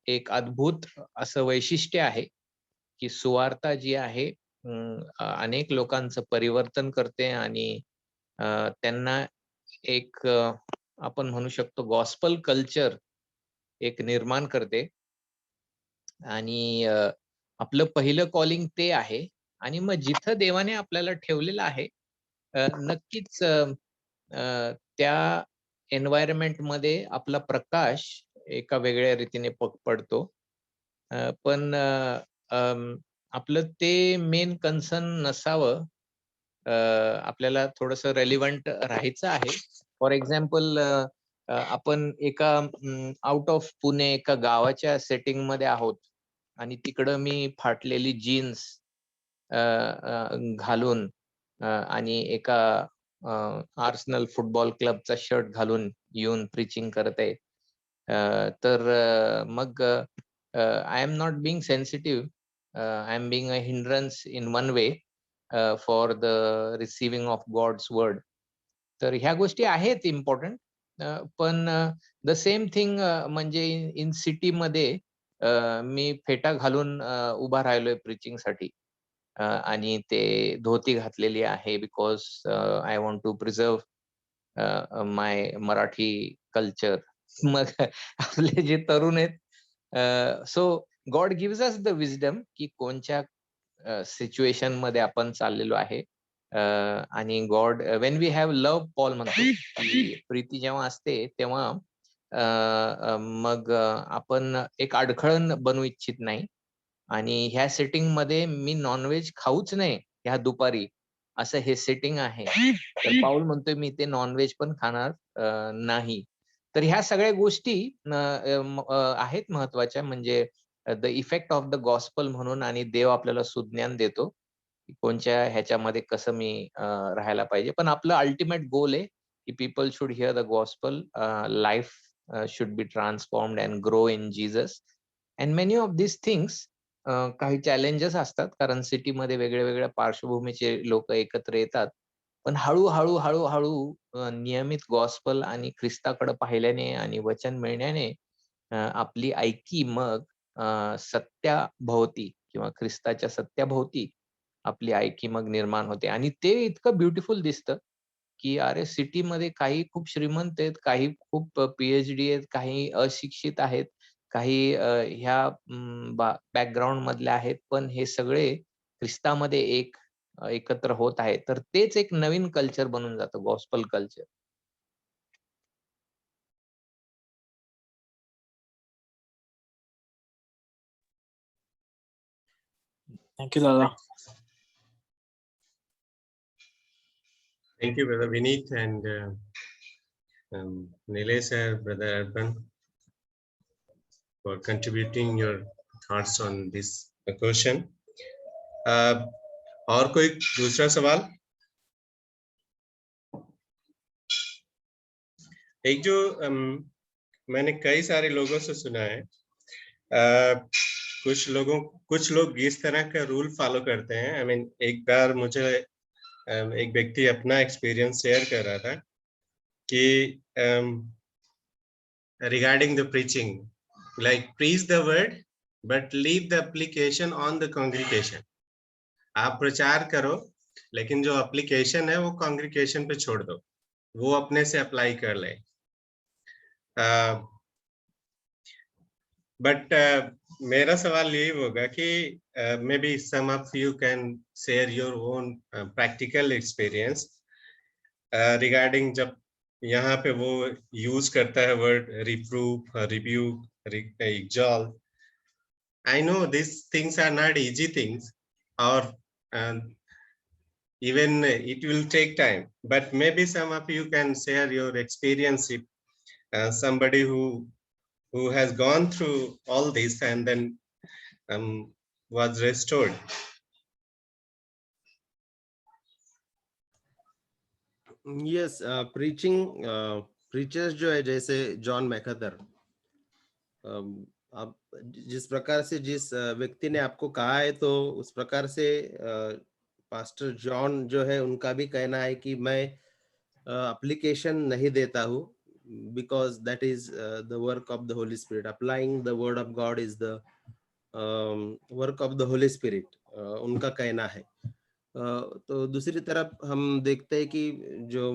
एक अद्भुत असं वैशिष्ट्य आहे की सुवार्ता जी आहे अनेक लोकांचं परिवर्तन करते आणि त्यांना एक आपण म्हणू शकतो गॉस्पल कल्चर एक निर्माण करते. आणि आपलं पहिलं कॉलिंग ते आहे. आणि मग जिथं देवाने आपल्याला ठेवलेलं आहे नक्कीच त्या एन्व्हायरमेंट मध्ये आपला प्रकाश एका वेगळ्या रीतीने पडतो. पण आपलं ते मेन कन्सर्न नसावं. आपल्याला थोडंसं रेलिव्हंट राहायचं आहे. फॉर एक्झाम्पल आपण एका आउट ऑफ पुणे एका गावाच्या सेटिंग मध्ये आहोत आणि तिकडं मी फाटलेली जीन्स घालून आणि एका आर्सेनल फुटबॉल क्लबचा शर्ट घालून येऊन प्रीचिंग करत आहे. तर मग I am not being sensitive, I am being a hindrance in one way for the receiving of God's word. तर ह्या गोष्टी आहेत इम्पॉर्टंट. पण द सेम थिंग म्हणजे इन सिटी मध्ये मी फेटा घालून उभा राहिलोय प्रीचिंग साठी आणि ते धोती घातलेली आहे because I want to preserve my Marathi culture. मग आपले जे तरुण आहेत so God gives us the wisdom की कोणत्या सिच्युएशन मध्ये आपण चाललेलो आहे. आणि God when we have love, Paul म्हणतो की प्रीती जेव्हा असते तेव्हा मग आपण एक अडखळण बनवू इच्छित नाही. आणि ह्या सेटिंग मध्ये मी नॉनव्हेज खाऊच नाही ह्या दुपारी असं हे सेटिंग आहे. तर पाऊल म्हणतोय मी ते नॉनव्हेज पण खाणार नाही. तर ह्या सगळ्या गोष्टी आहेत महत्वाच्या. म्हणजे the effect of the gospel म्हणून. आणि देव आपल्याला सुज्ञान देतो कोणत्या ह्याच्यामध्ये कसं मी राहायला पाहिजे. पण आपलं अल्टिमेट गोल आहे की people should here the gospel, life should be transformed and grow in Jesus. And many of this things काही चॅलेंजेस असतात कारण सिटीमध्ये वेगळ्या वेगळ्या पार्श्वभूमीचे लोक एकत्र येतात. पण हळूहळू हळूहळू नियमित गॉस्पल आणि ख्रिस्ताकडे पाहिल्याने आणि वचन मिळण्याने आपली ऐकी मग सत्याभोवती किंवा ख्रिस्ताच्या सत्याभोवती आपली ऐकी मग निर्माण होते. आणि ते इतकं ब्युटिफुल दिसतं की अरे सिटीमध्ये काही खूप श्रीमंत आहेत, काही खूप PhD आहेत, काही अशिक्षित आहेत, काही ह्या बॅकग्राऊंड मधले आहेत. पण हे सगळे ख्रिस्तामध्ये एकत्र होत आहेत. तर तेच एक नवीन कल्चर बनून जातं, गॉस्पल कल्चर. थँक्यू दादा. Thank you, Brother Vineet and Nilesh, Brother Arpan. for contributing your thoughts on this question. और कोई दूसरा सवाल? एक जो मैंने कई सारे लोगों से सुना है, कुछ लोग इस तरह का रूल फॉलो करते हैं. आई मीन, एक बार मुझे एक व्यक्ति अपना एक्सपीरियंस शेयर कर रहा था कि regarding the preaching, like preach the word but leave the application on the congregation. आप प्रचार करो लेकिन जो एप्लीकेशन है वो कॉन्ग्रीगेशन पे छोड़ दो, वो अपने से अप्लाई कर ले. बट मेरा सवाल यही होगा कि may be some of you can share your own practical experience regarding जब यहाँ पे वो यूज करता है word reproof, rebuke, exalt. I know these things are not easy things, or even it will take time, but maybe some of you can share your experience if somebody who has gone through all this and then was restored. Yes, preachers जो है जैसे John मैकथर, आप जिस प्रकार से जिस व्यक्ति ने आपको कहा है तो उस प्रकार से पास्टर जॉन जो है उनका भी कहना है कि मैं एप्लीकेशन नहीं देता हूँ, because that is the work of the Holy spirit. Applying the word of God is the work of the Holy spirit, उनका कहना है. तो दूसरी तरफ हम देखते हैं कि जो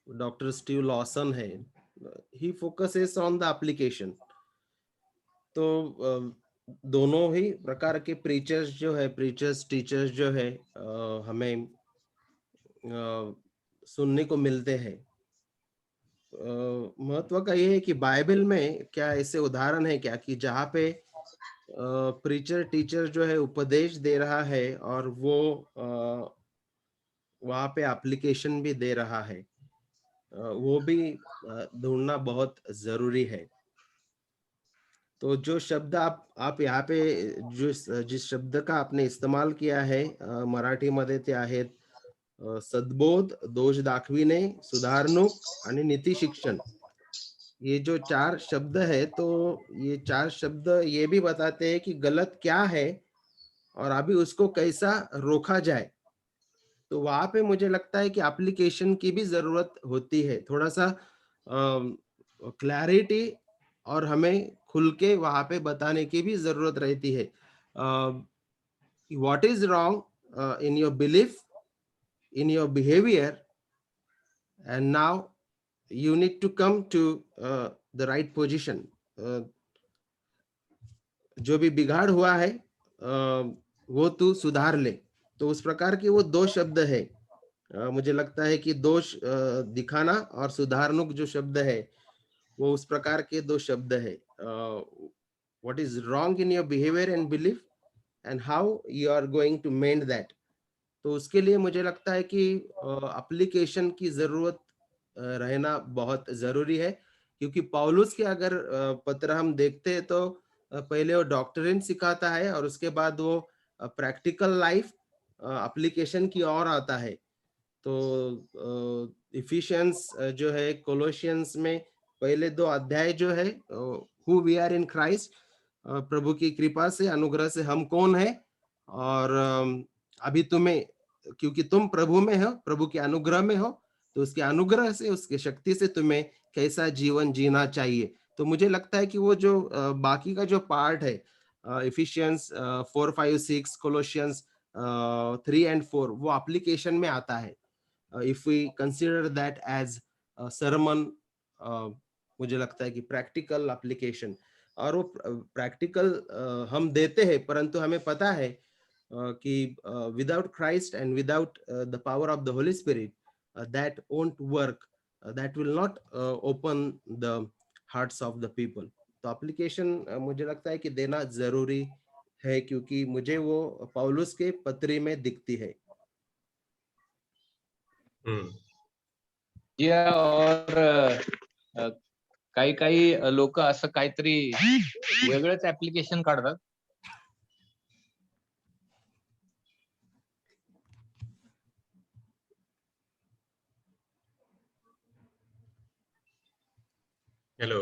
डॉक्टर स्टीव लॉसन है, ही फोकसेस ऑन द एप्लीकेशन. तो दोनों ही प्रकार के प्रीचर्स जो है, प्रीचर्स टीचर्स जो है हमें सुनने को मिलते हैं. महत्व का ये है कि बाइबल में क्या ऐसे उदाहरण है क्या कि जहाँ पे प्रीचर टीचर जो है उपदेश दे रहा है और वो वहाँ पे एप्लीकेशन भी दे रहा है, वो भी ढूंढना बहुत जरूरी है. तो जो शब्द आप यहाँ पे जिस शब्द का आपने इस्तेमाल किया है मराठी मध्ये ते आहेत सद्बोध, दोष दाखविणे, सुधारणूक आणि नीति शिक्षण. ये जो 4 शब्द है, तो ये 4 शब्द ये भी बताते हैं कि गलत क्या है और अभी उसको कैसा रोका जाए. तो वहां पे मुझे लगता है कि एप्लीकेशन की भी जरूरत होती है, थोड़ा सा क्लैरिटी और हमें खुल के वहां पे बताने की भी जरूरत रहती है. What is wrong in your belief, in your behavior, and now you need to come to the right position. जो भी बिगाड़ हुआ है वो तू सुधार ले. तो उस प्रकार के वो 2 शब्द है. मुझे लगता है कि दोष दिखाना और सुधारणुक जो शब्द है वो उस प्रकार के 2 शब्द है. what is wrong in your behavior and belief and how you are going to mend that. तो उसके लिए मुझे लगता है कि एप्लीकेशन की जरूरत रहना बहुत जरूरी है, क्योंकि पौलुस के अगर पत्र हम देखते हैं तो पहले वो डॉक्ट्रिन सिखाता है और उसके बाद वो प्रैक्टिकल लाइफ एप्लीकेशन की ओर आता है. तो इफिशियंस जो है, कोलोशियंस में पहले 2 अध्याय जो है, हु वी आर इन क्राइस्ट, प्रभु की कृपा से, अनुग्रह से हम कौन है, और अभी तुम्हें, क्योंकि तुम प्रभु में हो, प्रभु के अनुग्रह में हो, तो उसके अनुग्रह से, उसके शक्ति से तुम्हें कैसा जीवन जीना चाहिए. तो मुझे लगता है कि वो जो बाकी का जो पार्ट है, इफिशियंस 4, 5, 6, कोलोशियंस 3 and 4, वो एप्लीकेशन में आता है. If we consider that as sermon, मुझे लगता है कि प्रैक्टिकल एप्लीकेशन, और वो प्रैक्टिकल हम देते हैं, परंतु हमें पता है कि without Christ and without the power of the Holy Spirit, that won't work. That will not open the hearts of the people. तो एप्लीकेशन मुझे लगता है कि देना जरूरी है, क्योंकि मुझे वो पौलुस के पत्री में दिखती है. और काही काही लोक असं काहीतरी वेगळंच ऍप्लिकेशन काढतात. Hello.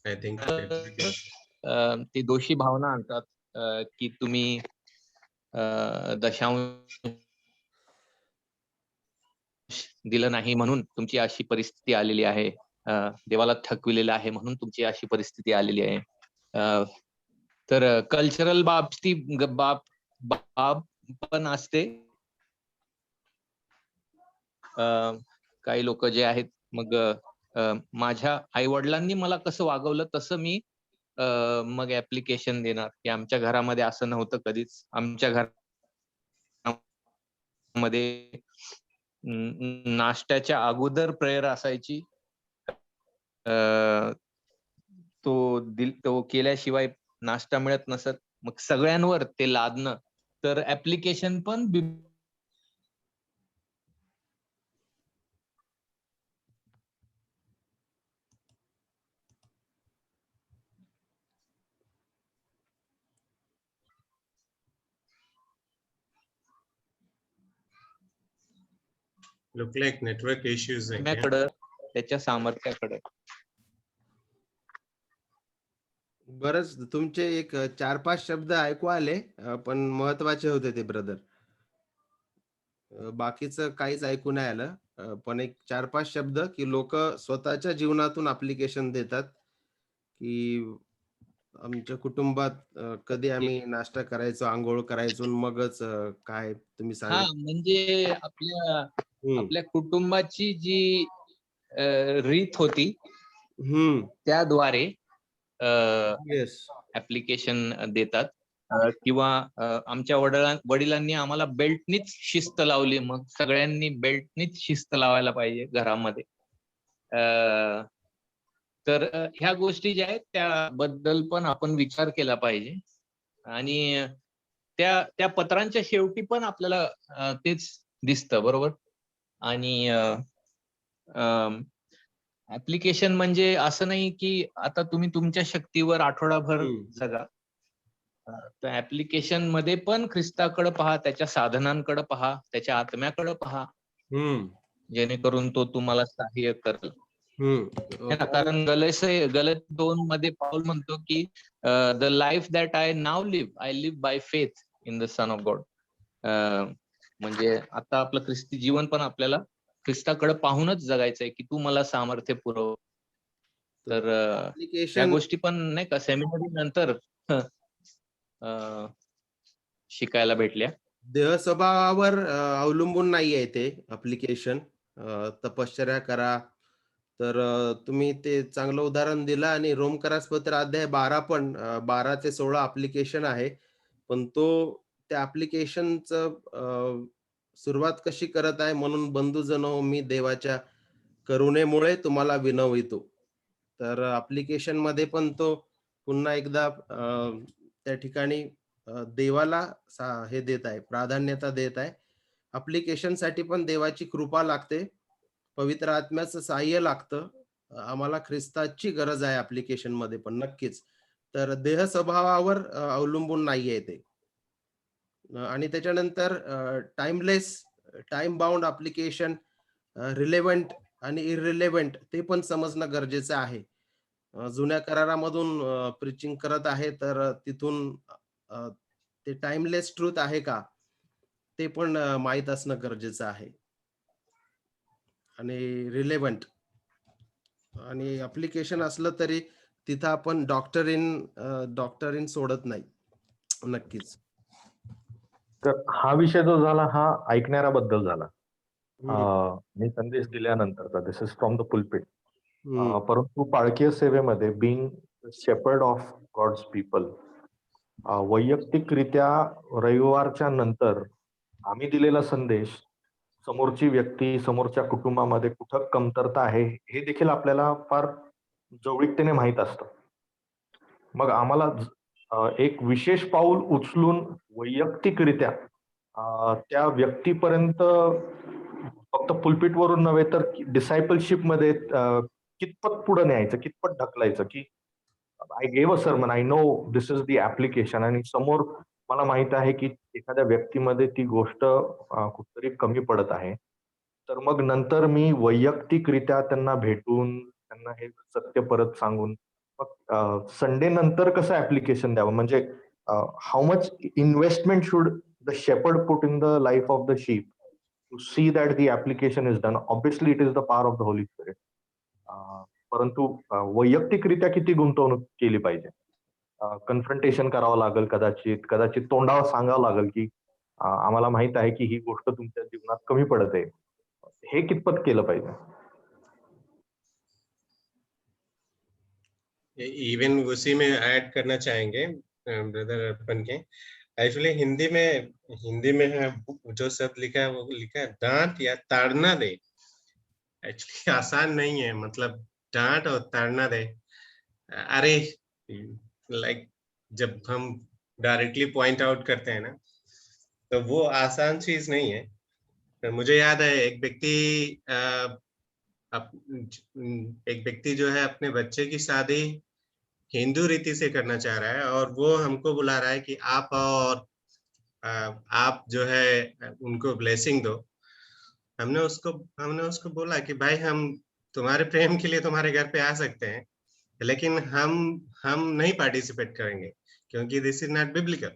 I think network is- ते दोषी भावना आणतात की तुम्ही दशांश दिलं नाही म्हणून तुमची अशी परिस्थिती आलेली आहे. देवाला थकविलेलं आहे म्हणून तुमची अशी परिस्थिती आलेली आहे. तर कल्चरल बाब पण असते. काही लोक जे आहेत मग माझ्या आई वडिलांनी मला कसं वागवलं तसं मी मग ऍप्लिकेशन देणार की आमच्या घरामध्ये असं नव्हतं कधीच. आमच्या घरामध्ये नाश्त्याच्या अगोदर प्रेयर असायची. तो केल्याशिवाय नाश्ता मिळत नसत. मग सगळ्यांवर ते लादणं तर ऍप्लिकेशन पण look like network issues again. बिब्याकडं त्याच्या सामर्थ्याकडे. बरंच तुमचे एक 4-5 शब्द ऐकू आले, पण महत्वाचे होते ते ब्रदर. बाकीचं काहीच ऐकू नाही आलं. पण एक 4-5 शब्द की लोक स्वतःच्या जीवनातून ऍप्लिकेशन देतात की आमच्या कुटुंबात कधी आम्ही नाश्ता करायचो, अंघोळ करायचो आणि मगच काय तुम्ही हा सांगितलं. म्हणजे आपल्या कुटुंबाची जी रीत होती त्याद्वारे येस. ऍप्लिकेशन देतात. किंवा आमच्या वडिलांनी आम्हाला बेल्टनीच शिस्त लावली. मग सगळ्यांनी बेल्टनीच शिस्त लावायला पाहिजे घरामध्ये. तर ह्या गोष्टी ज्या आहेत त्याबद्दल पण आपण विचार केला पाहिजे. आणि त्या पत्रांच्या शेवटी पण आपल्याला तेच दिसतं, बरोबर. आणि ऍप्लिकेशन म्हणजे असं नाही की आता तुम्ही तुमच्या शक्तीवर आठवडाभर जगा. तर ऍप्लिकेशन मध्ये पण ख्रिस्ताकडे पहा, त्याच्या साधनांकडे पहा, त्याच्या आत्म्याकडे पहा, जेणेकरून तो तुम्हाला सहाय्य करेल. कारण गलत 2 मध्ये पाऊल म्हणतो की the life that I now live I live by faith in the son of God. म्हणजे आता आपलं ख्रिस्ती जीवन पण आपल्याला ख्रिस्ताकडे पाहूनच जगायचंय की तू मला सामर्थ्य पुरव. तर या ऍप्लिकेशन गोष्टी पण नाही का सेमिनरी नंतर शिकायला भेटल्या. देह स्वभावावर अवलंबून नाहीये ते ऍप्लिकेशन. तपश्चर्या करा. तर तुम्ही ते चांगलं उदाहरण दिलं आणि रोमकरास पत्र अध्याय 12 पण 12 ते 16 ऍप्लिकेशन आहे. पण तो त्या ऍप्लिकेशनचं सुरुवात कशी करत आहे म्हणून बंधुजनो मी देवाच्या करुणेमुळे तुम्हाला विनवितो. तर ऍप्लिकेशन मध्ये पण तो पुन्हा एकदा त्या ठिकाणी देवाला हे देत आहे, प्राधान्यता देत आहे. ऍप्लिकेशनसाठी पण देवाची कृपा लागते. पवित्र आत्म्याचं सहाय्य लागतं. आम्हाला ख्रिस्ताची गरज आहे ऍप्लिकेशन मध्ये पण नक्कीच. तर देह स्वभावावर अवलंबून नाहीये ते. आणि त्याच्यानंतर timeless, time bound application, relevant आणि इररिलेव्हंट ते पण समजणं गरजेचं आहे. जुन्या करारामधून प्रीचिंग करत आहे तर तिथून ते टाइमलेस ट्रूथ आहे का? ते पण माहीत असणं गरजेचं आहे. आणि रिलेव्हंट आणि ऍप्लिकेशन असलं तरी तिथं आपण डॉक्टरीन सोडत नाही. नक्कीच. तर हा विषय जो झाला हा ऐकणाऱ्याबद्दल झाला. मी संदेश दिल्यानंतरचा, this is from the pulpit. परंतु पाळकीय सेवेमध्ये being shepherd of God's people, वैयक्तिकरित्या रविवारच्या नंतर आम्ही दिलेला संदेश समोरची व्यक्ती, समोरच्या कुटुंबामध्ये कुठं कमतरता आहे हे देखील आपल्याला फार जवळीकतेने माहीत असतं. मग आम्हाला एक विशेष पाऊल उचलून वैयक्तिकरित्या त्या व्यक्तीपर्यंत फक्त पुलपिट वरून नव्हे तर डिसायपलशिप मध्ये कितपत पुढे न्यायचं, कितपत ढकलायचं, की I gave a sermon, I know this is the application, आणि समोर मला माहित आहे की एखाद्या व्यक्तीमध्ये ती गोष्ट कुठतरी कमी पडत आहे, तर मग नंतर मी वैयक्तिकरित्या त्यांना भेटून त्यांना हे सत्य परत सांगून मग संडे नंतर कसं ऍप्लिकेशन द्यावं, म्हणजे how much investment should the shepherd put in the life of the sheep to see that the application is done. Obviously it is the power of the Holy Spirit. परंतु वैयक्तिकरित्या किती गुंतवणूक केली पाहिजे, कन्फ्रंटेशन करावं लागेल, कदाचित तोंडावर सांगावं लागेल की आम्हाला माहित आहे की ही गोष्ट तुमच्या जीवनात कमी पडत आहे, हे कितपत केलं पाहिजे. इवन उसी में ऐड करना चाहेंगे ब्रदर अर्पण के, एक्चुअली हिंदी में है जो शब्द लिखा है वो लिखा है डांट या ताड़ना दे. एक्चुअली आसान नहीं है, मतलब डांट और ताड़ना दे. अरे लाइक जब हम डायरेक्टली पॉइंट आउट करते हैं ना, तो वो आसान चीज नहीं है. तो मुझे याद है एक व्यक्ति जो है अपने बच्चे की शादी हिंदू रीति से करना चाह रहा है, और वो हमको बुला रहा है कि आप आओ और आप जो है उनको ब्लेसिंग दो. हमने उसको बोला कि भाई हम तुम्हारे प्रेम के लिए तुम्हारे घर पे आ सकते हैं, लेकिन हम नहीं पार्टिसिपेट करेंगे क्योंकि this is not biblical.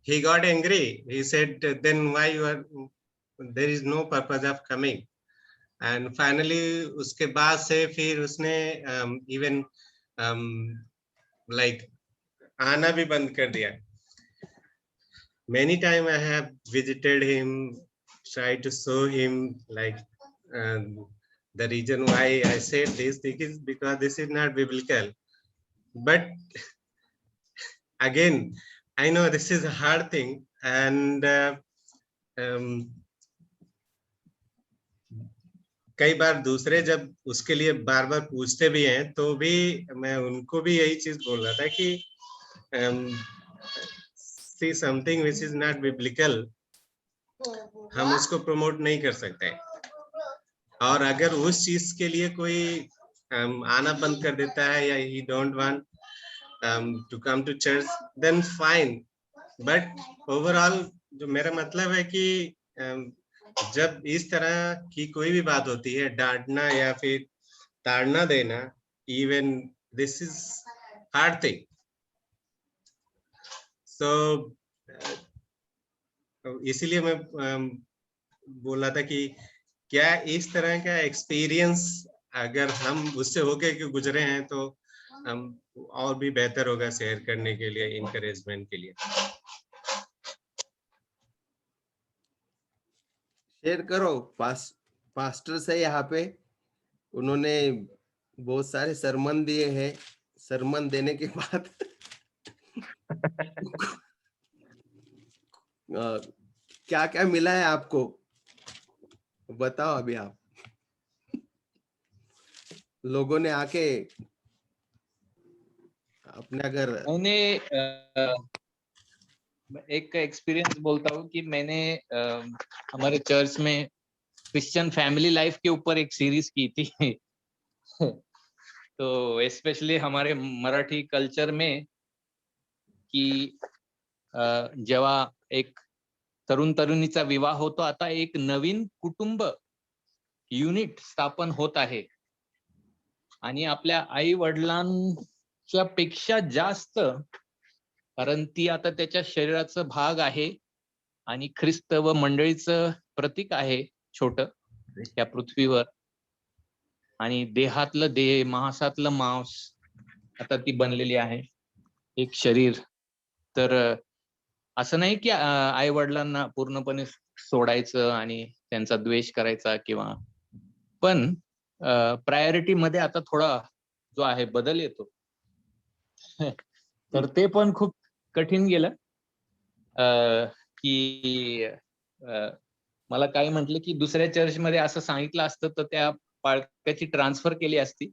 He got angry. He said, then why you are, there is no purpose of coming. And finally उसके बाद से फिर उसने even like आना भी बंद कर दिया. Many time I have visited him, tried to show him like the reason why I said this thing is because this is not biblical. But again, I know this is a hard thing, and कई बार दूसरे जब उसके लिए बार बार पूछते भी हैं तो भी मैं उनको भी यही चीज बोल रहा था कि see something which is not biblical हम उसको प्रमोट नहीं कर सकते. और अगर उस चीज के लिए कोई आना बंद कर देता है या he don't want to come to church, then fine. But overall जो मेरा मतलब है कि जब इस तरह की कोई भी बात होती है, डांटना या फिर ताड़ना देना, even this is hard thing. So इसीलिए मैं बोल रहा था कि क्या इस तरह का एक्सपीरियंस अगर हम उससे होके के गुजरे हैं तो हम और भी बेहतर होगा शेयर करने के लिए, इनकरेजमेंट के लिए. शेयर करो. पास्टर्स है यहाँ पे, उन्होंने बहुत सारे सरमन दिए हैं. सरमन देने के बाद क्या क्या मिला है आपको, बताओ अभी आप. लोगों ने आके अपने अगर मैंने एक एक्सपीरियंस बोलता हूँ कि मैंने हमारे चर्च में क्रिश्चियन फैमिली लाइफ के ऊपर एक सीरीज की थी. तो स्पेशली हमारे मराठी कल्चर में कि जेव्हा एक तरुण तरुणीचा विवाह होतो, आता एक नवीन कुटुंब युनिट स्थापन होत आहे आणि आपल्या आई वडिलांच्या पेक्षा जास्त, कारण ती आता त्याच्या शरीराचा भाग आहे आणि ख्रिस्त व मंडळीचं प्रतीक आहे छोटं त्या पृथ्वीवर, आणि देहातलं देह, मांसातलं मांस आता ती बनलेली आहे, एक शरीर. तर असं नाही की आई वडिलांना पूर्णपणे सोडायचं आणि त्यांचा द्वेष करायचा किंवा, पण प्रायोरिटी मध्ये आता थोडा जो आहे बदल येतो. तर ते पण खूप कठीण गेलं की मला काय म्हटलं की दुसऱ्या चर्च मध्ये असं सांगितलं असतं तर त्या पालकाची ट्रान्सफर केली असती.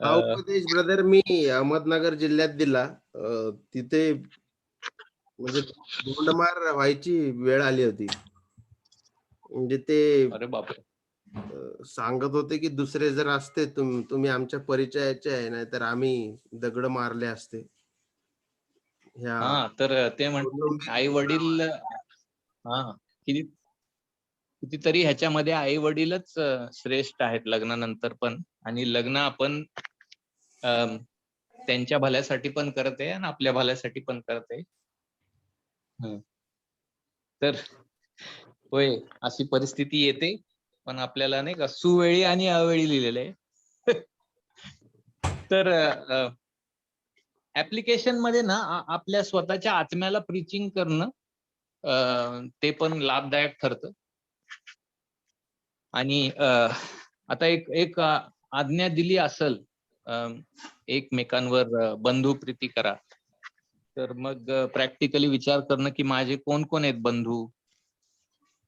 हा उपदेश ब्रदर मी अहमदनगर जिल्ह्यात दिला. तिथे म्हणजे दोंडमार व्हायची वेळ आली होती. म्हणजे ते अरे बापरे. सांगत होते की दुसरे जर असते तुम्ही आमच्या परिचयाचे आहे, नाहीतर आम्ही दगड मारले असते. ह्या हा, तर ते म्हणते आई वडील, हा, किती कितीतरी ह्याच्यामध्ये आई वडीलच श्रेष्ठ आहेत लग्नानंतर पण, आणि लग्न आपण अम, त्यांच्या भल्यासाठी पण करते आणि आपल्या भल्यासाठी पण करते. तर होय, अशी परिस्थिती येते, पण आपल्याला नाही का सुवेळी आणि अवेळी लिहिलेलं आहे. तर ऍप्लिकेशन मध्ये ना आपल्या स्वतःच्या आत्म्याला प्रीचिंग करणं ते पण लाभदायक ठरतं. आणि आता एक एक आज्ञा दिली असेल एकमेकांवर बंधू प्रीती करा, तर मग प्रॅक्टिकली विचार करणं की माझे कोण कोण आहेत बंधू,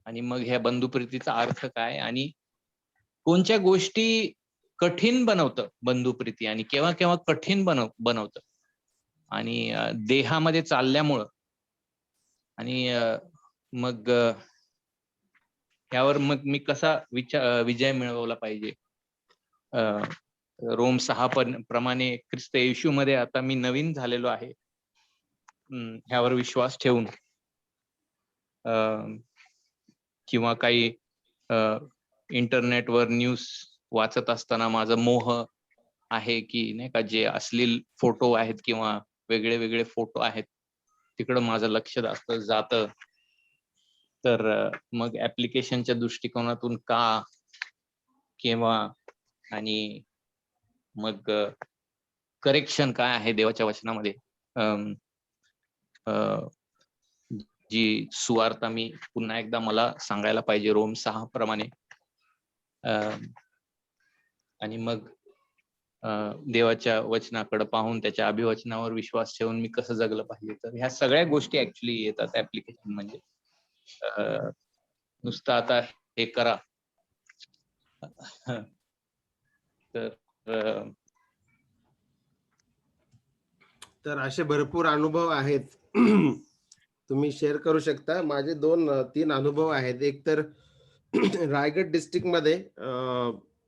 आणि मग ह्या बंधुप्रीतीचा अर्थ काय, आणि कोणत्या गोष्टी कठीण बनवतं बंधुप्रीती, आणि केव्हा केव्हा कठीण बनवतं, आणि देहामध्ये चालल्यामुळं, आणि मग यावर मग मी कसा विजय मिळवला पाहिजे. रोम 6 प्रमाणे ख्रिस्त येशू मध्ये आता मी नवीन झालेलो आहे, ह्यावर विश्वास ठेवून, किंवा काही इंटरनेटवर न्यूज वाचत असताना माझा मोह आहे की नाही का, जे अश्लील फोटो आहेत किंवा वेगळे वेगळे फोटो आहेत तिकडं माझं लक्ष जातं. तर मग ऍप्लिकेशनच्या दृष्टिकोनातून का, किंवा, आणि मग करेक्शन काय आहे देवाच्या वचनामध्ये, जी सुवार्ता मी पुन्हा एकदा मला सांगायला पाहिजे रोम 6 प्रमाणे, आणि मग देवाच्या वचनाकडे पाहून त्याच्या अभिवचनावर विश्वास ठेवून मी कसं जगलं पाहिजे. तर ह्या सगळ्या गोष्टी ऍक्च्युली येतात ऍप्लिकेशन म्हणजे. नुसतं आता हे करा. तर असे भरपूर अनुभव आहेत. तुम्ही शेअर करू शकता. माझे 2-3 अनुभव आहेत. एक तर रायगड डिस्ट्रिक्ट मध्ये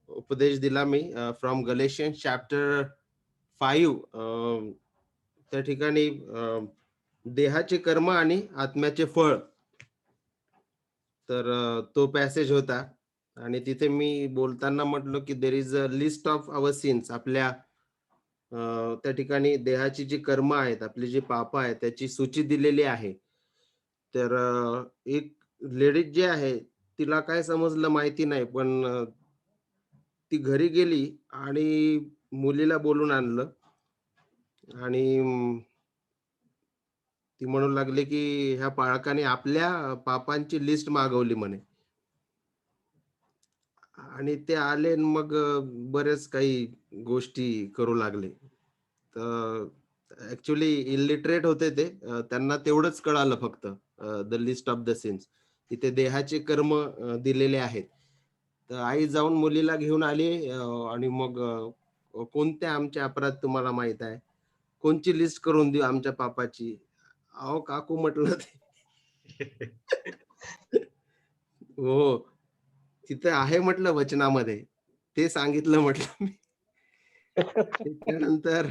उपदेश दिला मी फ्रॉम गलेशियन्स चॅप्टर 5. त्या ठिकाणी देहाचे कर्म आणि आत्म्याचे फळ, तर तो पॅसेज होता. आणि तिथे मी बोलताना म्हटलं की there is a list of our since. आपल्या त्या ठिकाणी देहाची जी कर्म आहेत, आपली जी पाप आहेत, त्याची सूची दिलेली आहे. तर एक लेडीज जी आहे तिला काय समजलं माहिती नाही, पण ती घरी गेली आणि मुलीला बोलून आणलं, आणि ती म्हणू लागली की ह्या पाळकाने आपल्या पापांची लिस्ट मागवली म्हणे. आणि ते आले आणि मग बरेच काही गोष्टी करू लागले. तर ऍक्च्युली इलिटरेट होते ते, त्यांना तेवढंच कळालं फक्त the list of the since. तिथे देहाचे कर्म दिलेले आहेत. तर आई जाऊन मुलीला घेऊन आली आणि मग कोणत्या आमचे अपराध तुम्हाला माहित आहे, कोणची लिस्ट करून देऊ आमच्या पापाची. अहो काकू म्हटलं ते हो, तिथे आहे म्हटलं वचनामध्ये, ते सांगितलं म्हटलं मी. त्याच्यानंतर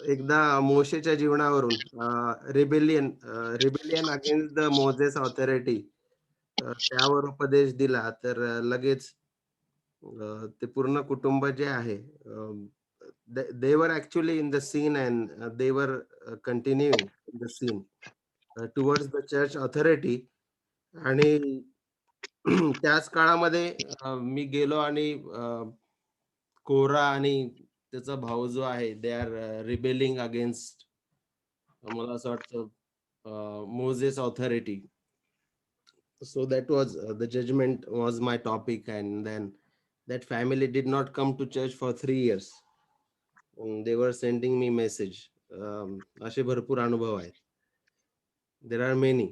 एकदा मोशेच्या जीवनावरून rebellion against the Moses authority, त्यावर उपदेश दिला. तर लगेच ते पूर्ण कुटुंब जे आहे, they were actually in the scene and they were continuing the scene towards the church authority. आणि त्याच काळामध्ये मी गेलो आणि कोरा आणि त्याचा भाऊ जो आहे, दे आर रिबेलिंग अगेन्स्ट, मला असं वाटतं, Moses authority. So that was the judgment was my topic, and then that family did not come to church for 3 years. They were sending me message. असे भरपूर अनुभव आहेत. There are many.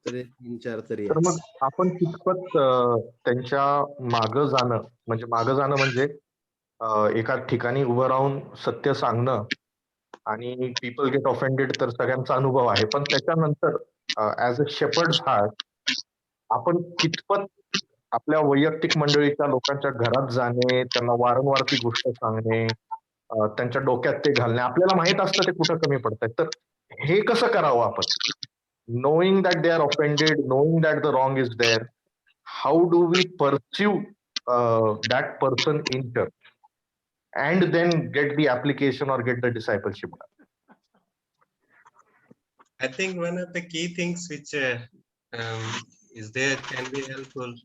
तर 3-4 तरी तर आहेत. मग आपण कितपत त्यांच्या मागं जाणं म्हणजे एका ठिकाणी उभं राहून सत्य सांगणं आणि पीपल गेट ऑफेंडेड तर सगळ्यांचा अनुभव आहे. पण त्याच्यानंतर ऍज अ शेपर्ड्स हार्ट आपण कितपत आपल्या वैयक्तिक मंडळीच्या लोकांच्या घरात जाणे, त्यांना वारंवार ती गोष्ट सांगणे, त्यांच्या डोक्यात ते घालणे. आपल्याला माहित असतं ते कुठं कमी पडतंय. तर हे कसं करावं आपण? Knowing that they are offended, knowing that the wrong is there, how do we pursue that person in church and then get the application or get the discipleship done? I think one of the key things which is there can be helpful.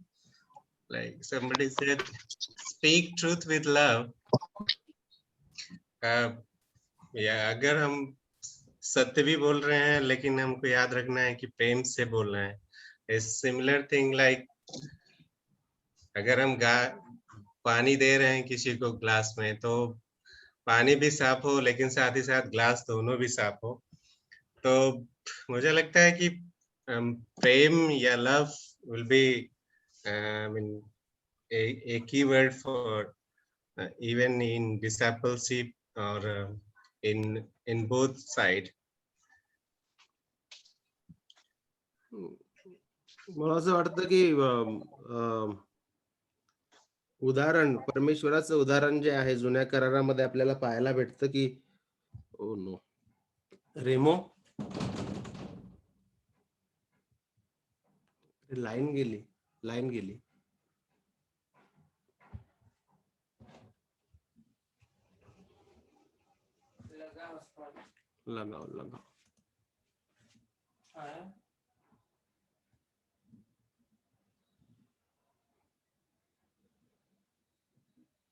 Like somebody said, speak truth with love. या अगर हम सत्य भी बोल रहे हैं लेकिन हमको याद रखना है कि प्रेम से बोल रहे हैं. सिमिलर थिंग लाइक अगर हम पानी दे रहे हैं किसी को ग्लास में, तो पानी भी साफ हो लेकिन साथ ही साथ ग्लास दोनों भी साफ हो. तो मुझे लगता है कि प्रेम या love will be a key word for even in discipleship or in both side. मला असं वाटतं की उदाहरण, परमेश्वराचं उदाहरण जे आहे जुन्या करारामध्ये आपल्याला पाहायला भेटतं की ओ नो रेमो लाईन गेली. लगाओ.